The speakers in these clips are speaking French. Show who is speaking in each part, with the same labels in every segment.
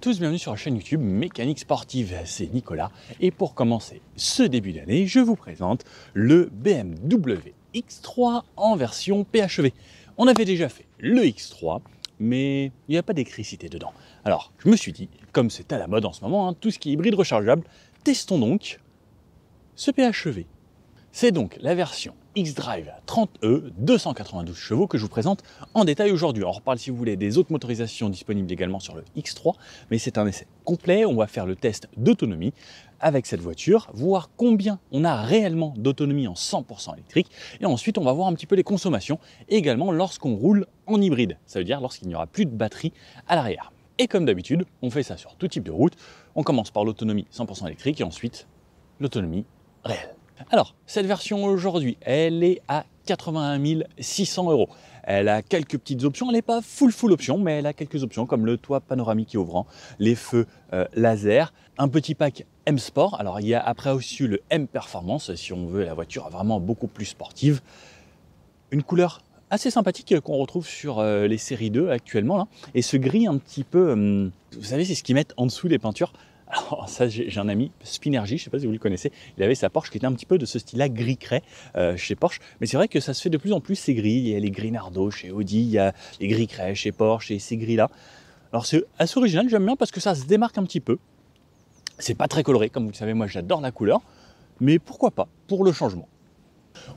Speaker 1: à tous, bienvenue sur la chaîne YouTube Mécanique Sportive, c'est Nicolas. Et pour commencer ce début d'année, je vous présente le BMW X3 en version PHEV. On avait déjà fait le X3, mais il n'y a pas d'électricité dedans. Alors, je me suis dit, comme c'est à la mode en ce moment, tout ce qui est hybride rechargeable, testons donc ce PHEV. C'est donc la version X-Drive 30E, 292 chevaux que je vous présente en détail aujourd'hui. On reparle si vous voulez des autres motorisations disponibles également sur le X3, mais c'est un essai complet. On va faire le test d'autonomie avec cette voiture, voir combien on a réellement d'autonomie en 100% électrique, et ensuite on va voir un petit peu les consommations, également lorsqu'on roule en hybride, ça veut dire lorsqu'il n'y aura plus de batterie à l'arrière. Et comme d'habitude, on fait ça sur tout type de route. On commence par l'autonomie 100% électrique et ensuite l'autonomie réelle. Alors, cette version aujourd'hui, elle est à 81 600 €. Elle a quelques petites options, elle n'est pas full option, mais elle a quelques options comme le toit panoramique et ouvrant, les feux laser, un petit pack M Sport. Alors, il y a après aussi le M Performance, si on veut la voiture vraiment beaucoup plus sportive. Une couleur assez sympathique qu'on retrouve sur les séries 2 actuellement, là. Et ce gris un petit peu, vous savez, c'est ce qu'ils mettent en dessous des peintures. Alors ça, j'ai un ami, Spinergy, je ne sais pas si vous le connaissez, il avait sa Porsche qui était un petit peu de ce style-là, gris craie chez Porsche. Mais c'est vrai que ça se fait de plus en plus, ces gris. Il y a les gris Nardo chez Audi, il y a les gris craie chez Porsche et ces gris-là. Alors c'est assez original, j'aime bien parce que ça se démarque un petit peu. C'est pas très coloré, comme vous le savez, moi j'adore la couleur. Mais pourquoi pas, pour le changement.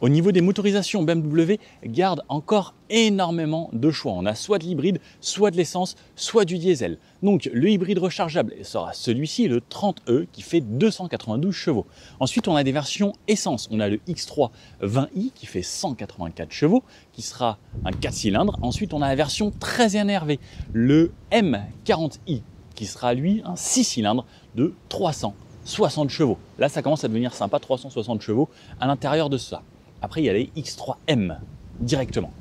Speaker 1: Au niveau des motorisations, BMW garde encore énormément de choix. On a soit de l'hybride, soit de l'essence, soit du diesel. Donc le hybride rechargeable sera celui-ci, le 30E, qui fait 292 chevaux. Ensuite, on a des versions essence. On a le X3 20i qui fait 184 chevaux, qui sera un 4 cylindres. Ensuite, on a la version très énervée, le M40i, qui sera lui un 6 cylindres de 360 chevaux. Là, ça commence à devenir sympa, 360 chevaux à l'intérieur de ça. Après, il y a les X3M directement.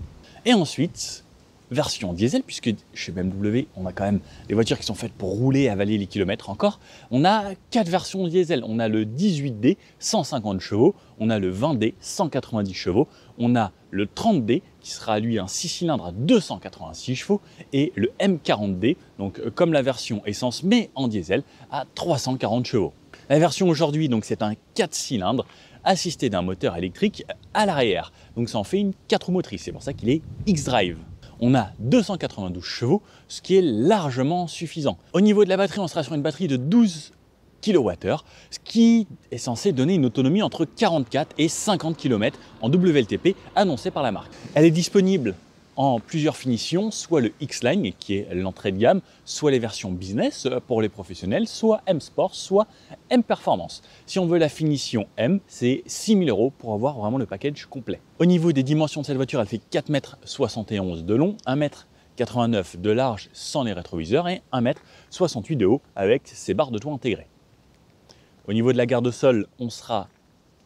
Speaker 1: Et ensuite, version diesel, puisque chez BMW, on a quand même des voitures qui sont faites pour rouler et avaler les kilomètres encore. On a 4 versions diesel. On a le 18D, 150 chevaux. On a le 20D, 190 chevaux. On a le 30D, qui sera lui un 6 cylindres à 286 chevaux. Et le M40D, donc comme la version essence, mais en diesel, à 340 chevaux. La version aujourd'hui, donc c'est un 4 cylindres assisté d'un moteur électrique à l'arrière. Donc ça en fait une 4 roues motrices, c'est pour ça qu'il est X-Drive. On a 292 chevaux, ce qui est largement suffisant. Au niveau de la batterie, on sera sur une batterie de 12 kWh, ce qui est censé donner une autonomie entre 44 et 50 km en WLTP annoncée par la marque. Elle est disponible en plusieurs finitions, soit le X-Line qui est l'entrée de gamme, soit les versions business pour les professionnels, soit M Sport, soit M Performance. Si on veut la finition M, c'est 6 000 € pour avoir vraiment le package complet. Au niveau des dimensions de cette voiture, elle fait 4,71 m de long, 1,89 m de large sans les rétroviseurs et 1,68 m de haut avec ses barres de toit intégrées. Au niveau de la garde au sol, on sera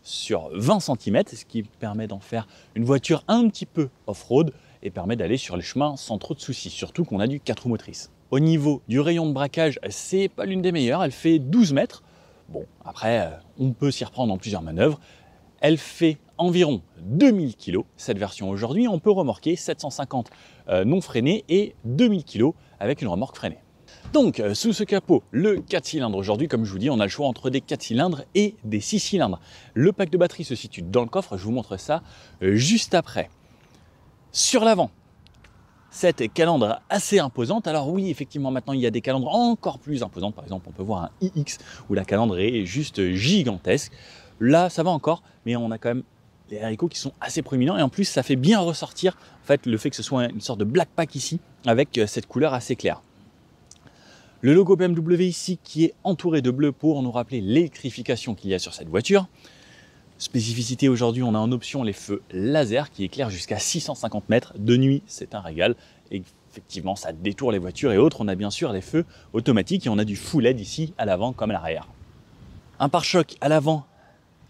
Speaker 1: sur 20 cm, ce qui permet d'en faire une voiture un petit peu off-road et permet d'aller sur les chemins sans trop de soucis, surtout qu'on a du 4 roues motrices. Au niveau du rayon de braquage, c'est pas l'une des meilleures, elle fait 12 mètres. Bon, après, on peut s'y reprendre en plusieurs manœuvres. Elle fait environ 2000 kg, cette version aujourd'hui. On peut remorquer 750 non freinés et 2000 kg avec une remorque freinée. Donc, sous ce capot, le 4 cylindres aujourd'hui, comme je vous dis, on a le choix entre des 4 cylindres et des 6 cylindres. Le pack de batterie se situe dans le coffre, je vous montre ça juste après. Sur l'avant, cette calandre assez imposante. Alors oui, effectivement, maintenant, il y a des calandres encore plus imposantes. Par exemple, on peut voir un iX où la calandre est juste gigantesque. Là, ça va encore, mais on a quand même les haricots qui sont assez proéminents. Et en plus, ça fait bien ressortir en fait, le fait que ce soit une sorte de black pack ici, avec cette couleur assez claire. Le logo BMW ici qui est entouré de bleu pour nous rappeler l'électrification qu'il y a sur cette voiture. Spécificité aujourd'hui, on a en option les feux laser qui éclairent jusqu'à 650 mètres. De nuit, c'est un régal. Et effectivement, ça détourne les voitures et autres. On a bien sûr les feux automatiques et on a du full LED ici à l'avant comme à l'arrière. Un pare-choc à l'avant,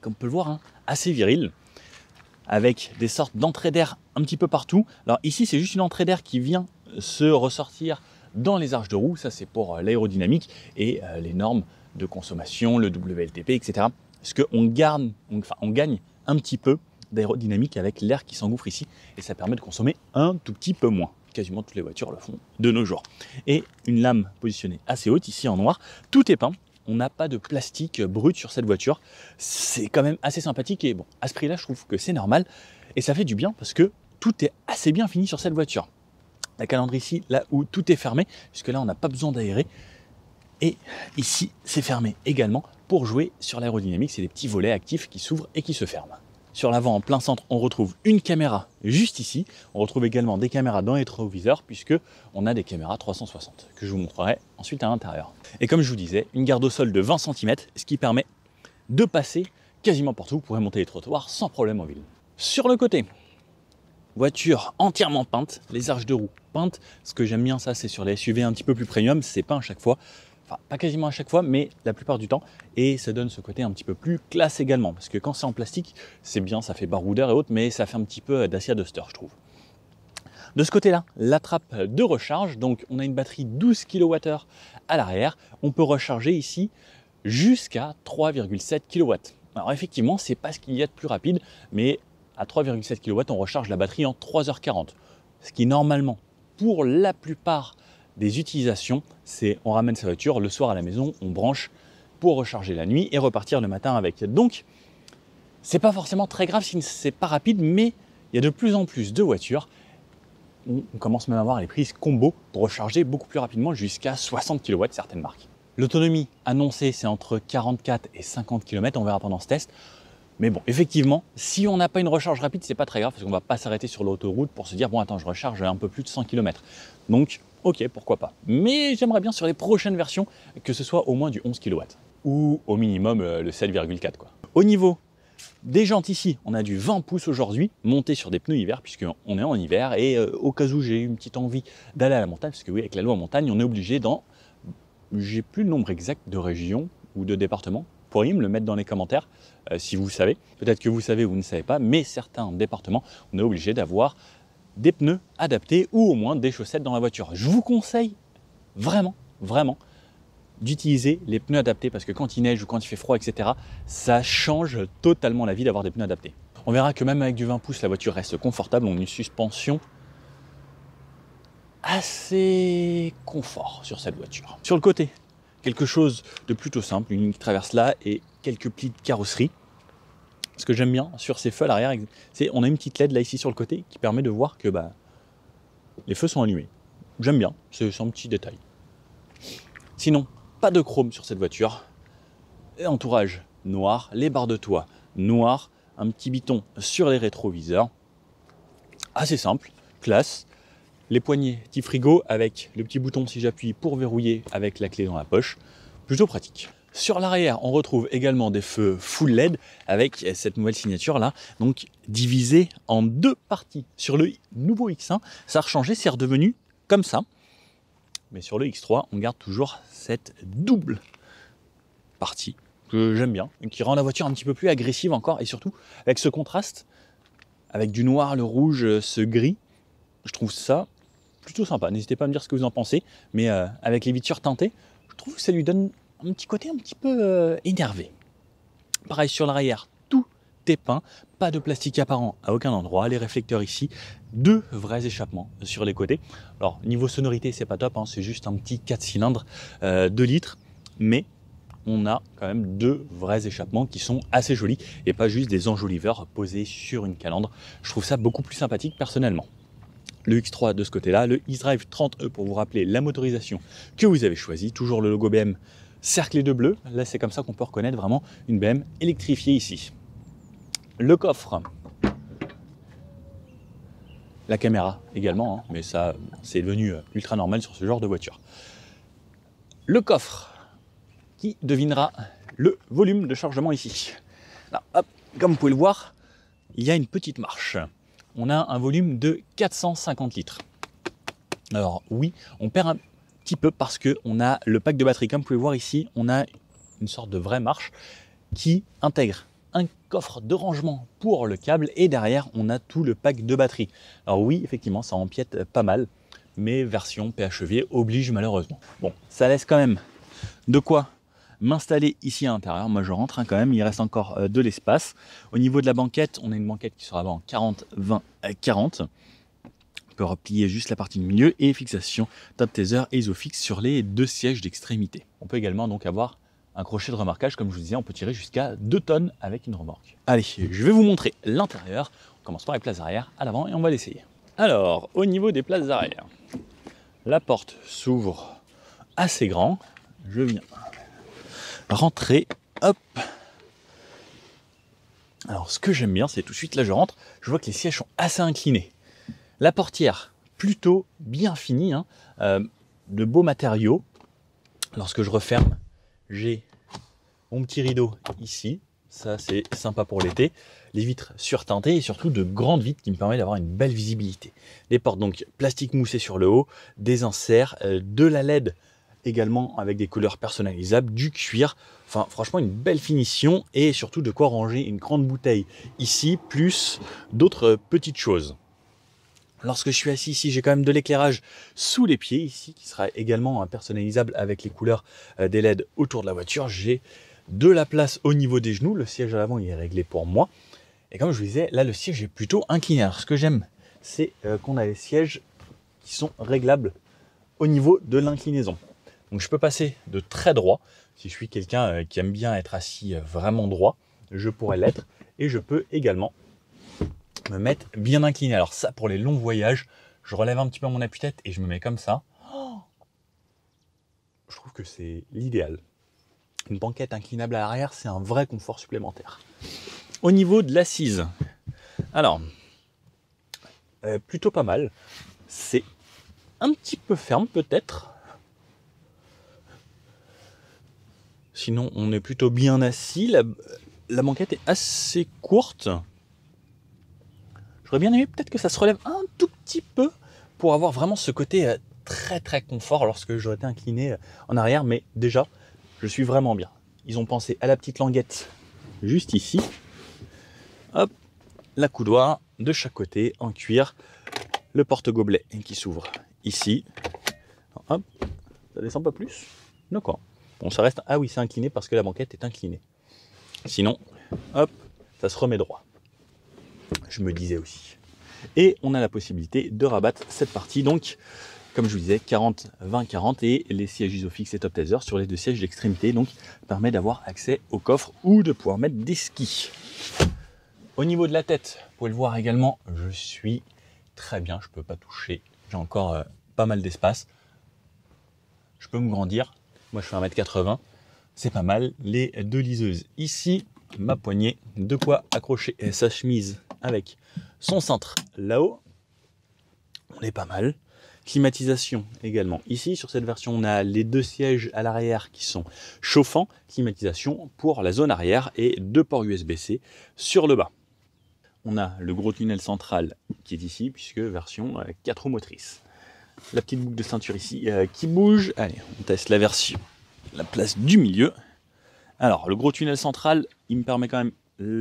Speaker 1: comme on peut le voir, assez viril, avec des sortes d'entrées d'air un petit peu partout. Alors ici, c'est juste une entrée d'air qui vient se ressortir dans les arches de roue. Ça, c'est pour l'aérodynamique et les normes de consommation, le WLTP, etc. Parce qu'on gagne un petit peu d'aérodynamique avec l'air qui s'engouffre ici et ça permet de consommer un tout petit peu moins. quasiment toutes les voitures le font de nos jours. Et une lame positionnée assez haute, ici en noir, tout est peint. On n'a pas de plastique brut sur cette voiture. C'est quand même assez sympathique et bon, à ce prix-là, je trouve que c'est normal. Et ça fait du bien parce que tout est assez bien fini sur cette voiture. La calandre ici, là où tout est fermé, puisque là, on n'a pas besoin d'aérer. Et ici, c'est fermé également pour jouer sur l'aérodynamique. C'est des petits volets actifs qui s'ouvrent et qui se ferment. Sur l'avant, en plein centre, on retrouve une caméra juste ici. On retrouve également des caméras dans les rétroviseurs puisque on a des caméras 360 que je vous montrerai ensuite à l'intérieur. Et comme je vous disais, une garde au sol de 20 cm, ce qui permet de passer quasiment partout. Vous pourrez monter les trottoirs sans problème en ville. Sur le côté, voiture entièrement peinte, les arches de roue peintes. Ce que j'aime bien, ça, c'est sur les SUV un petit peu plus premium, c'est peint à chaque fois. Enfin, pas quasiment à chaque fois, mais la plupart du temps. Et ça donne ce côté un petit peu plus classe également. Parce que quand c'est en plastique, c'est bien, ça fait baroudeur et autres, mais ça fait un petit peu Dacia Duster, je trouve. De ce côté-là, la trappe de recharge. Donc, on a une batterie 12 kWh à l'arrière. On peut recharger ici jusqu'à 3,7 kW. Alors, effectivement, c'est pas ce qu'il y a de plus rapide, mais à 3,7 kW, on recharge la batterie en 3h40. Ce qui, normalement, pour la plupart des utilisations, c'est on ramène sa voiture le soir à la maison, on branche pour recharger la nuit et repartir le matin avec. Donc, c'est pas forcément très grave si c'est pas rapide, mais il y a de plus en plus de voitures. On commence même à avoir les prises combo pour recharger beaucoup plus rapidement jusqu'à 60 kW certaines marques. L'autonomie annoncée, c'est entre 44 et 50 km, on verra pendant ce test. Mais bon, effectivement, si on n'a pas une recharge rapide, c'est pas très grave parce qu'on va pas s'arrêter sur l'autoroute pour se dire bon attends, je recharge un peu plus de 100 km. Donc ok, pourquoi pas. Mais j'aimerais bien sur les prochaines versions que ce soit au moins du 11 kW ou au minimum le 7,4 quoi. Au niveau des jantes ici, on a du 20 pouces aujourd'hui, monté sur des pneus hiver puisqu'on est en hiver et au cas où j'ai eu une petite envie d'aller à la montagne, parce que oui, avec la loi montagne, on est obligé j'ai plus le nombre exact de régions ou de départements. Vous pourriez me le mettre dans les commentaires si vous savez. Peut-être que vous savez ou vous ne savez pas, mais certains départements, on est obligé d'avoir des pneus adaptés ou au moins des chaussettes dans la voiture. Je vous conseille vraiment, d'utiliser les pneus adaptés parce que quand il neige ou quand il fait froid, etc., ça change totalement la vie d'avoir des pneus adaptés. On verra que même avec du 20 pouces, la voiture reste confortable. On a une suspension assez confort sur cette voiture. Sur le côté, quelque chose de plutôt simple, une ligne qui traverse là et quelques plis de carrosserie. Ce que j'aime bien sur ces feux à l'arrière, c'est on a une petite LED là ici sur le côté qui permet de voir que les feux sont allumés. J'aime bien, c'est un petit détail. Sinon, pas de chrome sur cette voiture. Entourage noir, les barres de toit noires, un petit biton sur les rétroviseurs. Assez simple, classe. Les poignées type frigo avec le petit bouton si j'appuie pour verrouiller avec la clé dans la poche. Plutôt pratique. Sur l'arrière, on retrouve également des feux full LED avec cette nouvelle signature là, donc divisée en deux parties. Sur le nouveau X1, ça a changé, c'est redevenu comme ça. Mais sur le X3, on garde toujours cette double partie que j'aime bien, qui rend la voiture un petit peu plus agressive encore, et surtout avec ce contraste, avec du noir, le rouge, ce gris, je trouve ça plutôt sympa. N'hésitez pas à me dire ce que vous en pensez, mais avec les vitures teintées, je trouve que ça lui donne un petit côté un petit peu énervé. Pareil sur l'arrière, tout est peint, pas de plastique apparent à aucun endroit, les réflecteurs ici, deux vrais échappements sur les côtés. Alors niveau sonorité c'est pas top, c'est juste un petit 4 cylindres 2 litres, mais on a quand même deux vrais échappements qui sont assez jolis et pas juste des enjoliveurs posés sur une calandre. Je trouve ça beaucoup plus sympathique personnellement. Le X3 de ce côté-là, le eDrive 30E pour vous rappeler la motorisation que vous avez choisie, toujours le logo BM cerclé de bleu. Là c'est comme ça qu'on peut reconnaître vraiment une BM électrifiée ici. Le coffre, la caméra également, mais ça c'est devenu ultra normal sur ce genre de voiture. Le coffre qui devinera le volume de chargement ici. Là, hop, comme vous pouvez le voir, il y a une petite marche. On a un volume de 450 litres. Alors oui, on perd un petit peu parce qu'on a le pack de batterie. Comme vous pouvez voir ici, on a une sorte de vraie marche qui intègre un coffre de rangement pour le câble et derrière on a tout le pack de batterie. Alors oui, effectivement, ça empiète pas mal, mais version PHEV oblige malheureusement. Bon, ça laisse quand même de quoi m'installer ici à l'intérieur. Moi je rentre quand même, il reste encore de l'espace. Au niveau de la banquette, on a une banquette qui sera en 40-20-40. peut replier juste la partie du milieu et fixation top taser et isofix sur les 2 sièges d'extrémité. On peut également donc avoir un crochet de remorquage, comme je vous disais, on peut tirer jusqu'à 2 tonnes avec une remorque. Allez, je vais vous montrer l'intérieur. On commence par les places arrière à l'avant et on va l'essayer. Alors, au niveau des places arrière, la porte s'ouvre assez grand. Je viens rentrer, hop. Alors, ce que j'aime bien, c'est tout de suite, là je rentre, je vois que les sièges sont assez inclinés. La portière, plutôt bien finie, hein, de beaux matériaux. Lorsque je referme, j'ai mon petit rideau ici, ça c'est sympa pour l'été. Les vitres surteintées et surtout de grandes vitres qui me permettent d'avoir une belle visibilité. Les portes donc plastique moussé sur le haut, des inserts, de la LED également avec des couleurs personnalisables, du cuir. Enfin franchement une belle finition et surtout de quoi ranger une grande bouteille ici, plus d'autres petites choses. Lorsque je suis assis ici, j'ai quand même de l'éclairage sous les pieds ici, qui sera également personnalisable avec les couleurs des LED autour de la voiture. J'ai de la place au niveau des genoux. Le siège à l'avant il est réglé pour moi. Et comme je vous disais, là le siège est plutôt incliné. Alors ce que j'aime, c'est qu'on a les sièges qui sont réglables au niveau de l'inclinaison. Donc je peux passer de très droit. Si je suis quelqu'un qui aime bien être assis vraiment droit, je pourrais l'être. Et je peux également me mettre bien incliné. Alors ça, pour les longs voyages, je relève un petit peu mon appuie-tête et je me mets comme ça. Oh, je trouve que c'est l'idéal. Une banquette inclinable à l'arrière, c'est un vrai confort supplémentaire. Au niveau de l'assise, alors, plutôt pas mal. C'est un petit peu ferme peut-être. Sinon, on est plutôt bien assis. La banquette est assez courte. J'aurais bien aimé peut-être que ça se relève un tout petit peu pour avoir vraiment ce côté très très confort lorsque j'aurais été incliné en arrière. Mais déjà, je suis vraiment bien. Ils ont pensé à la petite languette juste ici. Hop, la coudoir de chaque côté en cuir. Le porte-gobelet qui s'ouvre ici. Hop, ça descend pas plus. D'accord. Bon, ça reste... Ah oui, c'est incliné parce que la banquette est inclinée. Sinon, hop, ça se remet droit. Je me disais aussi. Et on a la possibilité de rabattre cette partie. Donc, comme je vous disais, 40, 20, 40 et les sièges isofix et top taser sur les 2 sièges d'extrémité. Donc, permet d'avoir accès au coffre ou de pouvoir mettre des skis. Au niveau de la tête, vous pouvez le voir également, je suis très bien. Je ne peux pas toucher. J'ai encore pas mal d'espace. Je peux me grandir. Moi, je fais 1m80. C'est pas mal. Les 2 liseuses ici. Ma poignée, de quoi accrocher sa chemise avec son cintre là-haut. On est pas mal. Climatisation également. Ici, sur cette version, on a les 2 sièges à l'arrière qui sont chauffants. Climatisation pour la zone arrière et 2 ports USB-C sur le bas. On a le gros tunnel central qui est ici, puisque version 4 roues motrices. La petite boucle de ceinture ici qui bouge. Allez, on teste la version. La place du milieu. Alors, le gros tunnel central, il me permet quand même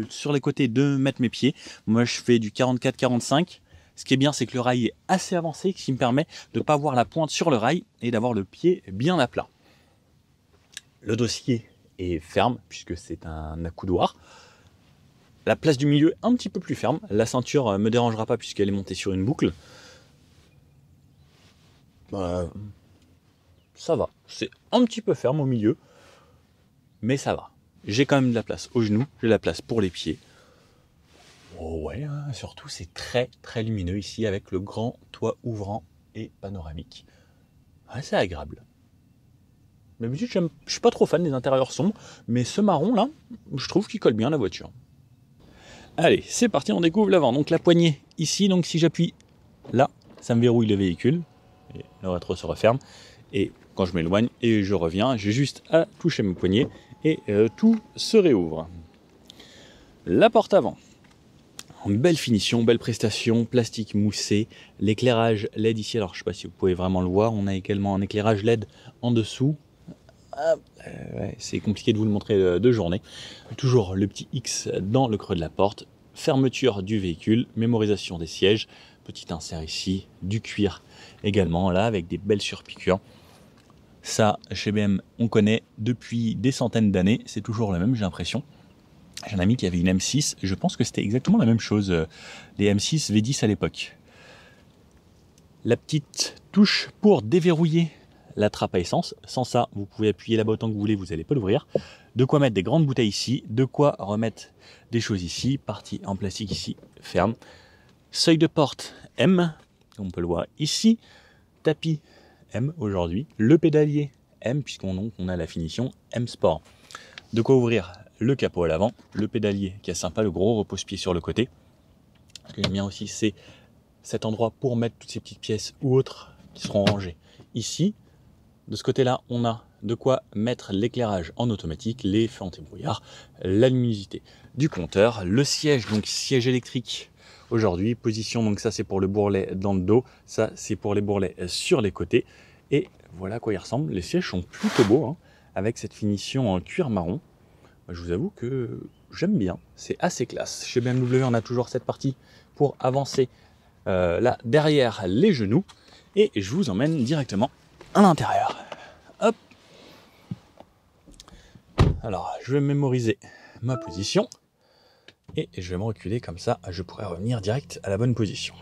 Speaker 1: sur les côtés de mettre mes pieds. Moi, je fais du 44-45. Ce qui est bien, c'est que le rail est assez avancé, ce qui me permet de ne pas avoir la pointe sur le rail et d'avoir le pied bien à plat. Le dossier est ferme, puisque c'est un accoudoir. La place du milieu, un petit peu plus ferme. La ceinture ne me dérangera pas, puisqu'elle est montée sur une boucle. Ça va. C'est un petit peu ferme au milieu. Mais ça va. J'ai quand même de la place aux genoux, j'ai de la place pour les pieds. Oh ouais, hein, surtout c'est très très lumineux ici avec le grand toit ouvrant et panoramique. Assez agréable. D'habitude, je suis pas trop fan des intérieurs sombres, mais ce marron là, je trouve qu'il colle bien à la voiture. Allez, c'est parti, on découvre l'avant. Donc la poignée ici, donc si j'appuie là, ça me verrouille le véhicule. Et le rétro se referme. Et quand je m'éloigne et je reviens, j'ai juste à toucher mes poignets et tout se réouvre. La porte avant. En belle finition, belle prestation, plastique moussé, l'éclairage LED ici, alors je ne sais pas si vous pouvez vraiment le voir, on a également un éclairage LED en dessous. Ouais, c'est compliqué de vous le montrer de journée. Toujours le petit X dans le creux de la porte, fermeture du véhicule, mémorisation des sièges, petit insert ici, du cuir également là avec des belles surpiqûres. Ça, chez BM, on connaît depuis des centaines d'années, c'est toujours le même, j'ai l'impression. J'ai un ami qui avait une M6, je pense que c'était exactement la même chose, les M6 V10 à l'époque. la petite touche pour déverrouiller la trappe à essence. Sans ça, vous pouvez appuyer là-bas autant que vous voulez, vous n'allez pas l'ouvrir. De quoi mettre des grandes bouteilles ici, de quoi remettre des choses ici, partie en plastique ici, ferme. Seuil de porte M, on peut le voir ici. Tapis M aujourd'hui. Le pédalier M, puisqu'on a la finition M Sport. De quoi ouvrir le capot à l'avant, le pédalier qui est sympa, le gros repose-pied sur le côté. Ce que j'aime bien aussi, c'est cet endroit pour mettre toutes ces petites pièces ou autres qui seront rangées ici. De ce côté-là, on a de quoi mettre l'éclairage en automatique, les feux anti-brouillard, la luminosité du compteur, le siège, donc siège électrique aujourd'hui, position, donc ça c'est pour le bourrelet dans le dos, ça c'est pour les bourrelets sur les côtés, et voilà à quoi il ressemble. Les sièges sont plutôt beaux, hein, avec cette finition en cuir marron. Je vous avoue que j'aime bien, c'est assez classe. Chez BMW, on a toujours cette partie pour avancer là derrière les genoux, et je vous emmène directement à l'intérieur. Hop. Alors, je vais mémoriser ma position et je vais me reculer comme ça, je pourrai revenir direct à la bonne position.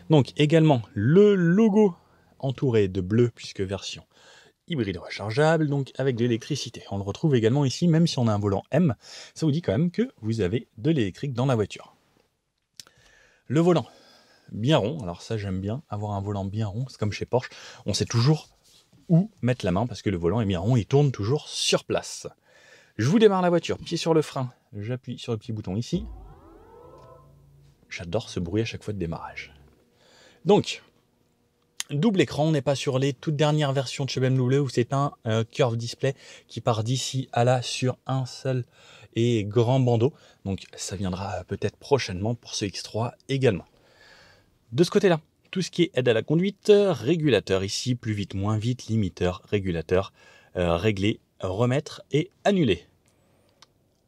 Speaker 1: Donc également le logo entouré de bleu puisque version hybride rechargeable, donc avec de l'électricité. On le retrouve également ici, même si on a un volant M, ça vous dit quand même que vous avez de l'électrique dans la voiture. Le volant, bien rond, alors ça j'aime bien, avoir un volant bien rond, c'est comme chez Porsche, on sait toujours où mettre la main parce que le volant est bien rond, il tourne toujours sur place. Je vous démarre la voiture, pied sur le frein, j'appuie sur le petit bouton ici. J'adore ce bruit à chaque fois de démarrage. Donc, double écran, on n'est pas sur les toutes dernières versions de chez BMW où c'est un curve display qui part d'ici à là sur un seul et grand bandeau. Donc ça viendra peut-être prochainement pour ce X3 également. De ce côté-là, tout ce qui est aide à la conduite, régulateur ici, plus vite, moins vite, limiteur, régulateur, régler, remettre et annuler.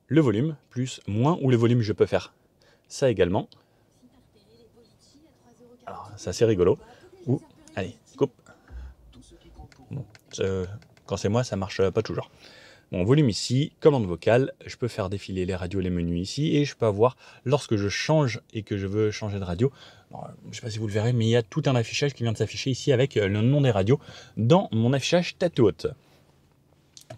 Speaker 1: Le volume, plus, moins, ou le volume je peux faire ça également. Alors ça c'est rigolo. Ou allez, coupe. Bon, quand c'est moi, ça marche pas toujours. Bon, volume ici, commande vocale, je peux faire défiler les radios, les menus ici, et je peux avoir, lorsque je change et que je veux changer de radio, bon, je ne sais pas si vous le verrez, mais il y a tout un affichage qui vient de s'afficher ici avec le nom des radios dans mon affichage tête haute.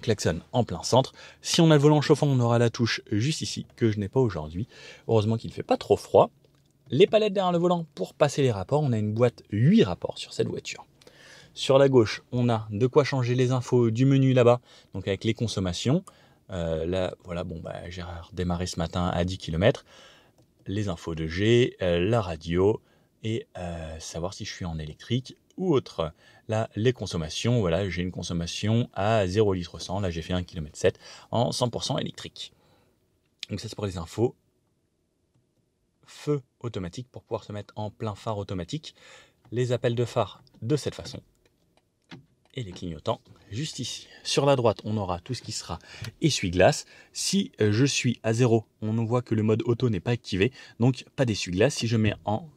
Speaker 1: Klaxon en plein centre. Si on a le volant chauffant, on aura la touche juste ici, que je n'ai pas aujourd'hui. Heureusement qu'il ne fait pas trop froid. Les palettes derrière le volant pour passer les rapports, on a une boîte 8 rapports sur cette voiture. Sur la gauche, on a de quoi changer les infos du menu là-bas, donc avec les consommations. Là, voilà, bon, bah, j'ai redémarré ce matin à 10 km. Les infos de G, la radio et savoir si je suis en électrique ou autre. Là, les consommations, voilà, j'ai une consommation à 0 litre 100. Là, j'ai fait 1,7 km en 100% électrique. Donc ça, c'est pour les infos. Feu automatique pour pouvoir se mettre en plein phare automatique. Les appels de phare de cette façon. Et les clignotants juste ici. Sur la droite, on aura tout ce qui sera essuie-glace. Si je suis à 0, on voit que le mode auto n'est pas activé, donc pas d'essuie-glace. Si je mets en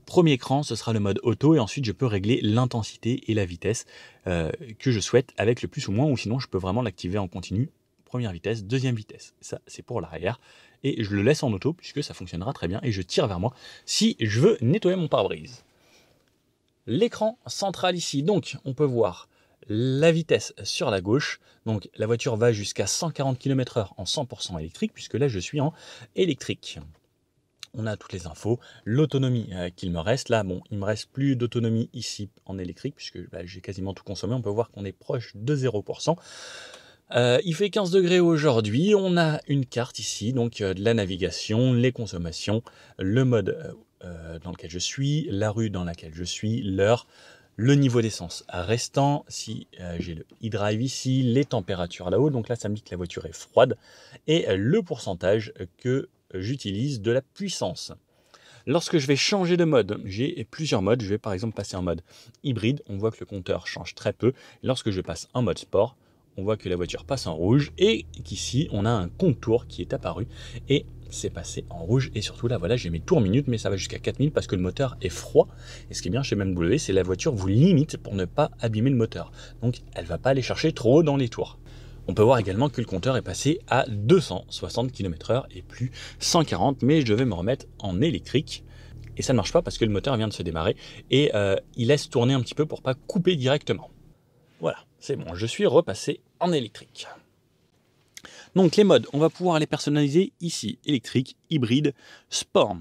Speaker 1: premier écran, ce sera le mode auto et ensuite je peux régler l'intensité et la vitesse que je souhaite avec le plus ou moins, ou sinon je peux vraiment l'activer en continu. Première vitesse, deuxième vitesse. Ça, c'est pour l'arrière. Et je le laisse en auto puisque ça fonctionnera très bien et je tire vers moi si je veux nettoyer mon pare-brise. L'écran central ici, donc on peut voir la vitesse sur la gauche. Donc la voiture va jusqu'à 140 km/h en 100% électrique, puisque là je suis en électrique. On a toutes les infos, l'autonomie qu'il me reste. Là, bon, il me reste plus d'autonomie ici en électrique, puisque j'ai quasiment tout consommé. On peut voir qu'on est proche de 0%. Il fait 15 degrés aujourd'hui. On a une carte ici, donc de la navigation, les consommations, le mode dans lequel je suis, la rue dans laquelle je suis, l'heure, le niveau d'essence restant, si j'ai le e-drive ici, les températures là-haut, donc là ça me dit que la voiture est froide, et le pourcentage que j'utilise de la puissance. Lorsque je vais changer de mode, j'ai plusieurs modes, je vais par exemple passer en mode hybride, on voit que le compteur change très peu. Lorsque je passe en mode sport, on voit que la voiture passe en rouge et qu'ici on a un contour qui est apparu et c'est passé en rouge. Et surtout là, voilà, j'ai mes tours minutes, mais ça va jusqu'à 4000 parce que le moteur est froid. Et ce qui est bien chez BMW, c'est la voiture vous limite pour ne pas abîmer le moteur. Donc elle ne va pas aller chercher trop haut dans les tours. On peut voir également que le compteur est passé à 260 km/h et plus 140, mais je vais me remettre en électrique. et ça ne marche pas parce que le moteur vient de se démarrer et il laisse tourner un petit peu pour pas couper directement. Voilà, c'est bon, je suis repassé en électrique. Donc les modes, on va pouvoir les personnaliser ici, électrique, hybride, sport.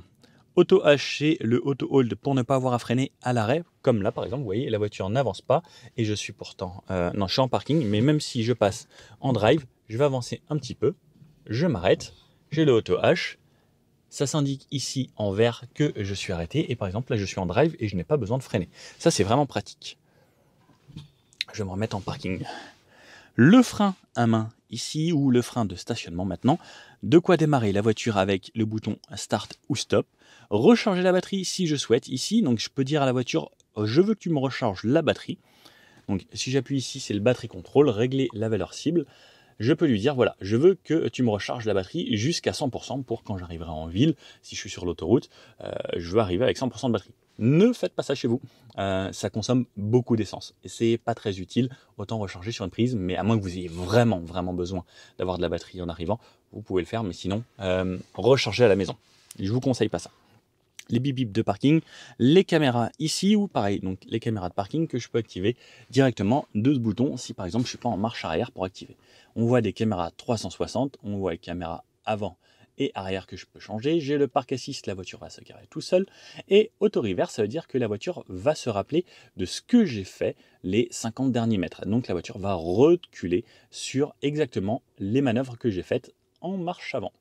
Speaker 1: Auto H, c'est le auto hold pour ne pas avoir à freiner à l'arrêt, comme là par exemple, vous voyez, la voiture n'avance pas et je suis pourtant, non, je suis en parking, mais même si je passe en drive, je vais avancer un petit peu, je m'arrête, j'ai le auto H, ça s'indique ici en vert que je suis arrêté et par exemple là je suis en drive et je n'ai pas besoin de freiner. Ça c'est vraiment pratique. Je vais me remettre en parking. Le frein à main ici ou le frein de stationnement maintenant. De quoi démarrer la voiture avec le bouton start ou stop. Recharger la batterie si je souhaite ici. Donc je peux dire à la voiture je veux que tu me recharges la batterie. Donc si j'appuie ici c'est le battery control, régler la valeur cible. Je peux lui dire voilà je veux que tu me recharges la batterie jusqu'à 100% pour quand j'arriverai en ville. Si je suis sur l'autoroute, je veux arriver avec 100% de batterie. Ne faites pas ça chez vous, ça consomme beaucoup d'essence et c'est pas très utile, autant recharger sur une prise, mais à moins que vous ayez vraiment besoin d'avoir de la batterie en arrivant, vous pouvez le faire, mais sinon, recharger à la maison. Je vous conseille pas ça. Les bip bip de parking, les caméras ici ou pareil, donc les caméras de parking que je peux activer directement de ce bouton si par exemple je suis pas en marche arrière pour activer. On voit des caméras 360, on voit les caméras avant et arrière que je peux changer. J'ai le park assist, la voiture va se garer tout seul. Et auto reverse, ça veut dire que la voiture va se rappeler de ce que j'ai fait les 50 derniers mètres. Donc la voiture va reculer sur exactement les manœuvres que j'ai faites en marche avant.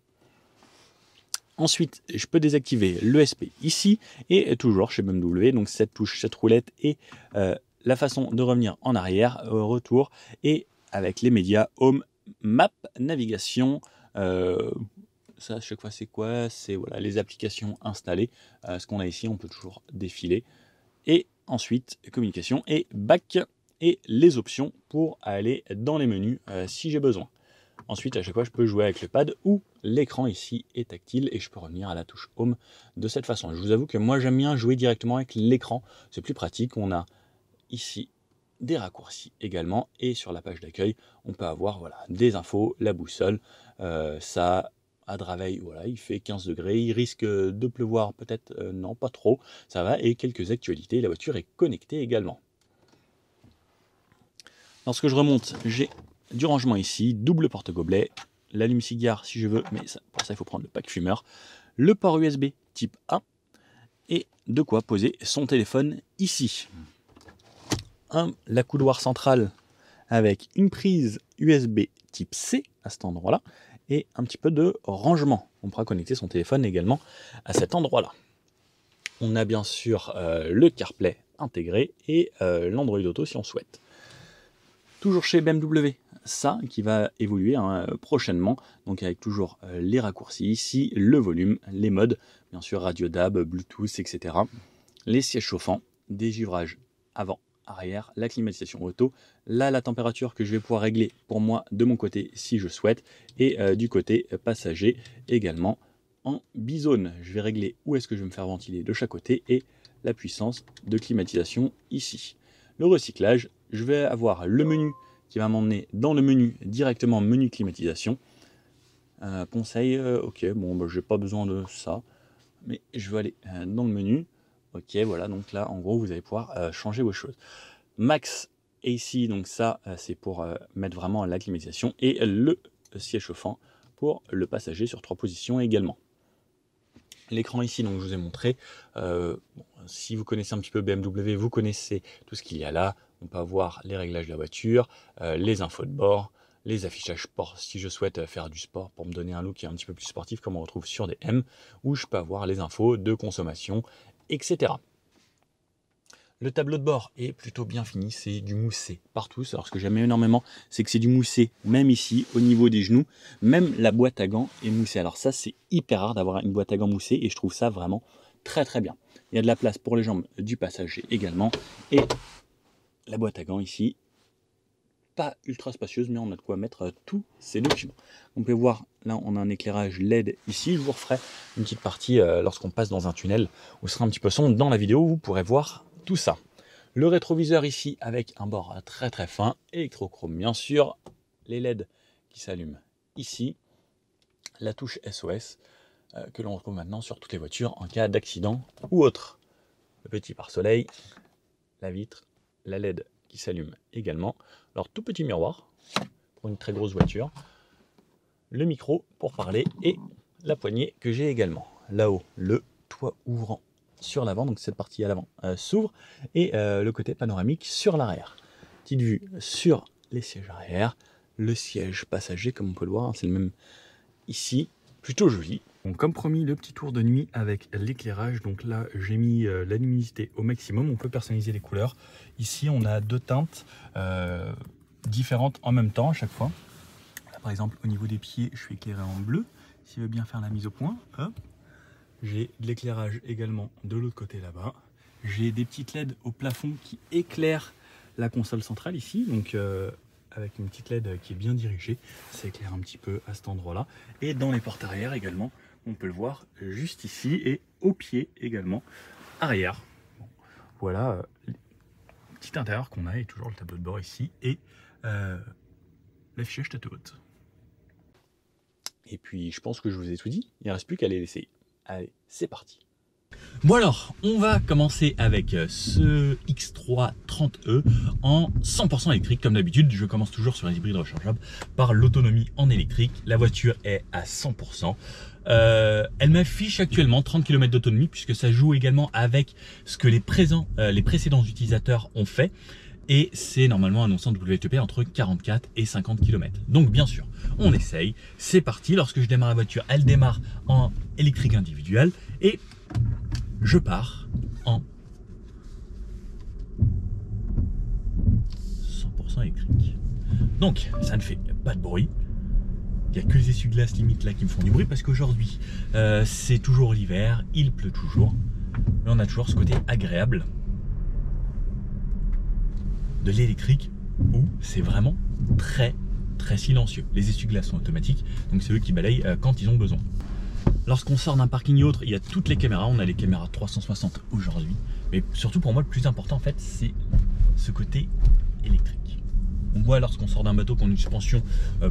Speaker 1: Ensuite, je peux désactiver l'ESP ici et toujours chez BMW, donc cette touche, cette roulette et la façon de revenir en arrière, retour et avec les médias Home, Map, Navigation. Ça, à chaque fois, c'est quoi? C'est voilà, les applications installées. Ce qu'on a ici, on peut toujours défiler. Et ensuite, communication et back et les options pour aller dans les menus si j'ai besoin. Ensuite, à chaque fois, je peux jouer avec le pad ou l'écran ici est tactile et je peux revenir à la touche Home de cette façon. Je vous avoue que moi, j'aime bien jouer directement avec l'écran. C'est plus pratique. On a ici des raccourcis également et sur la page d'accueil, on peut avoir voilà, des infos, la boussole, ça à Draveil, voilà, il fait 15 degrés, il risque de pleuvoir peut-être, non pas trop, ça va, et quelques actualités, la voiture est connectée également. Lorsque je remonte, j'ai du rangement ici, double porte-gobelet, l'allume-cigare si je veux, mais ça, pour ça il faut prendre le pack fumeur, le port USB type A, et de quoi poser son téléphone ici. La couloir centrale avec une prise USB type C à cet endroit-là, et un petit peu de rangement. On pourra connecter son téléphone également à cet endroit-là. On a bien sûr le CarPlay intégré et l'Android Auto si on souhaite. Toujours chez BMW, ça qui va évoluer prochainement, donc avec toujours les raccourcis ici, le volume, les modes, bien sûr radio DAB, Bluetooth, etc. Les sièges chauffants, dégivrage avant, arrière, la climatisation auto, là la température que je vais pouvoir régler pour moi de mon côté si je souhaite, et du côté passager également en bizone. Je vais régler où est-ce que je vais me faire ventiler de chaque côté et la puissance de climatisation ici. Le recyclage, je vais avoir le menu qui va m'emmener dans le menu directement menu climatisation. Conseil, ok, bon bah, j'ai pas besoin de ça, mais je vais aller dans le menu. Ok, voilà, donc là, en gros, vous allez pouvoir changer vos choses. Max est ici, donc ça, c'est pour mettre vraiment la climatisation. Et le siège chauffant pour le passager sur 3 positions également. L'écran ici, donc je vous ai montré. Bon, si vous connaissez un petit peu BMW, vous connaissez tout ce qu'il y a là. On peut avoir les réglages de la voiture, les infos de bord, les affichages sport si je souhaite faire du sport pour me donner un look qui est un petit peu plus sportif comme on retrouve sur des M, où je peux avoir les infos de consommation, etc. Le tableau de bord est plutôt bien fini, c'est du moussé partout. Alors ce que j'aime énormément, c'est que c'est du moussé même ici, au niveau des genoux. Même la boîte à gants est moussée. Alors ça, c'est hyper rare d'avoir une boîte à gants moussée et je trouve ça vraiment très bien. Il y a de la place pour les jambes du passager également. Et la boîte à gants ici, pas ultra spacieuse, mais on a de quoi mettre tous ces documents. On peut voir, là on a un éclairage LED ici. Je vous referai une petite partie lorsqu'on passe dans un tunnel où ce sera un petit peu sombre dans la vidéo, vous pourrez voir tout ça. Le rétroviseur ici avec un bord très fin, électrochrome bien sûr, les LED qui s'allument ici, la touche SOS, que l'on retrouve maintenant sur toutes les voitures en cas d'accident ou autre. Le petit pare-soleil, la vitre, la LED qui s'allume également. Alors tout petit miroir pour une très grosse voiture. Le micro pour parler et la poignée que j'ai également. Là-haut, le toit ouvrant sur l'avant, donc cette partie à l'avant s'ouvre, et le côté panoramique sur l'arrière. Petite vue sur les sièges arrière, le siège passager comme on peut le voir, hein, c'est le même ici, plutôt joli. Donc comme promis, le petit tour de nuit avec l'éclairage. Donc là j'ai mis la luminosité au maximum, on peut personnaliser les couleurs. Ici on a deux teintes différentes en même temps à chaque fois. Là, par exemple au niveau des pieds je suis éclairé en bleu, s'il veut bien faire la mise au point, hop. J'ai de l'éclairage également de l'autre côté là-bas. J'ai des petites LED au plafond qui éclairent la console centrale ici. Donc avec une petite LED qui est bien dirigée, ça éclaire un petit peu à cet endroit-là. Et dans les portes arrière également, on peut le voir juste ici et au pied également arrière. Bon, voilà le petit intérieur qu'on a et toujours le tableau de bord ici et l'affichage tête haute. Et puis je pense que je vous ai tout dit, il ne reste plus qu'à les laisser. Allez, c'est parti. Bon alors, on va commencer avec ce X3 30e en 100% électrique. Comme d'habitude, je commence toujours sur les hybrides rechargeables par l'autonomie en électrique. La voiture est à 100%. Elle m'affiche actuellement 30 km d'autonomie puisque ça joue également avec ce que les précédents utilisateurs ont fait. Et c'est normalement annoncé en WLTP entre 44 et 50 km. Donc bien sûr, on essaye, c'est parti. Lorsque je démarre la voiture, elle démarre en électrique individuelle et je pars en 100% électrique. Donc ça ne fait pas de bruit. Il n'y a que les essuie-glaces limite là qui me font du bruit parce qu'aujourd'hui c'est toujours l'hiver, il pleut toujours. Mais on a toujours ce côté agréable de l'électrique où c'est vraiment très silencieux. Les essuie-glaces sont automatiques, donc c'est eux qui balayent quand ils ont besoin. Lorsqu'on sort d'un parking et autre, il y a toutes les caméras. On a les caméras 360 aujourd'hui, mais surtout pour moi le plus important en fait c'est ce côté électrique. On voit lorsqu'on sort d'un bateau qu'on a une suspension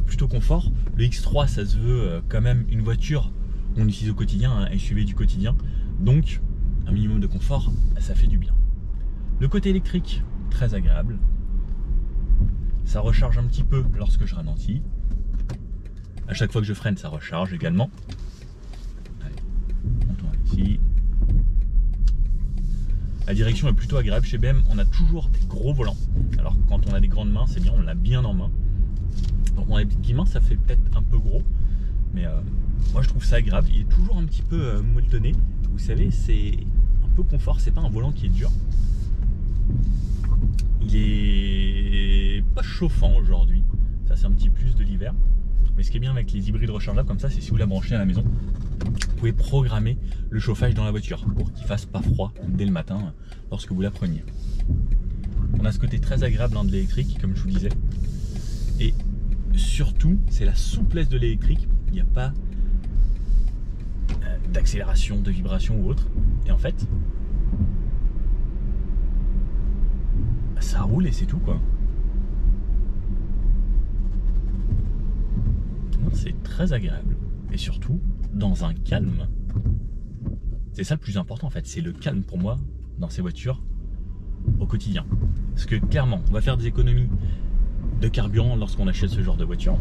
Speaker 1: plutôt confort. Le X3 ça se veut quand même une voiture qu'on utilise au quotidien, un SUV du quotidien, donc un minimum de confort ça fait du bien. Le côté électrique, très agréable. Ça recharge un petit peu lorsque je ralentis. À chaque fois que je freine, ça recharge également. Allez, on tourne ici. La direction est plutôt agréable. Chez BM, on a toujours des gros volants. Alors quand on a des grandes mains, c'est bien, on l'a bien en main. Donc on a des petites mains, ça fait peut-être un peu gros. Mais moi je trouve ça agréable. Il est toujours un petit peu molletonné. Vous savez, c'est un peu confort. C'est pas un volant qui est dur. Il est pas chauffant aujourd'hui, ça c'est un petit plus de l'hiver. Mais ce qui est bien avec les hybrides rechargeables comme ça, c'est si vous la branchez à la maison, vous pouvez programmer le chauffage dans la voiture pour qu'il fasse pas froid dès le matin lorsque vous la preniez. On a ce côté très agréable de l'électrique, comme je vous disais. Et surtout, c'est la souplesse de l'électrique. Il n'y a pas d'accélération, de vibration ou autre. Et en fait, ça roule et c'est tout quoi. C'est très agréable et surtout dans un calme. C'est ça le plus important en fait, c'est le calme pour moi dans ces voitures au quotidien. Parce que clairement, on va faire des économies de carburant lorsqu'on achète ce genre de voiture.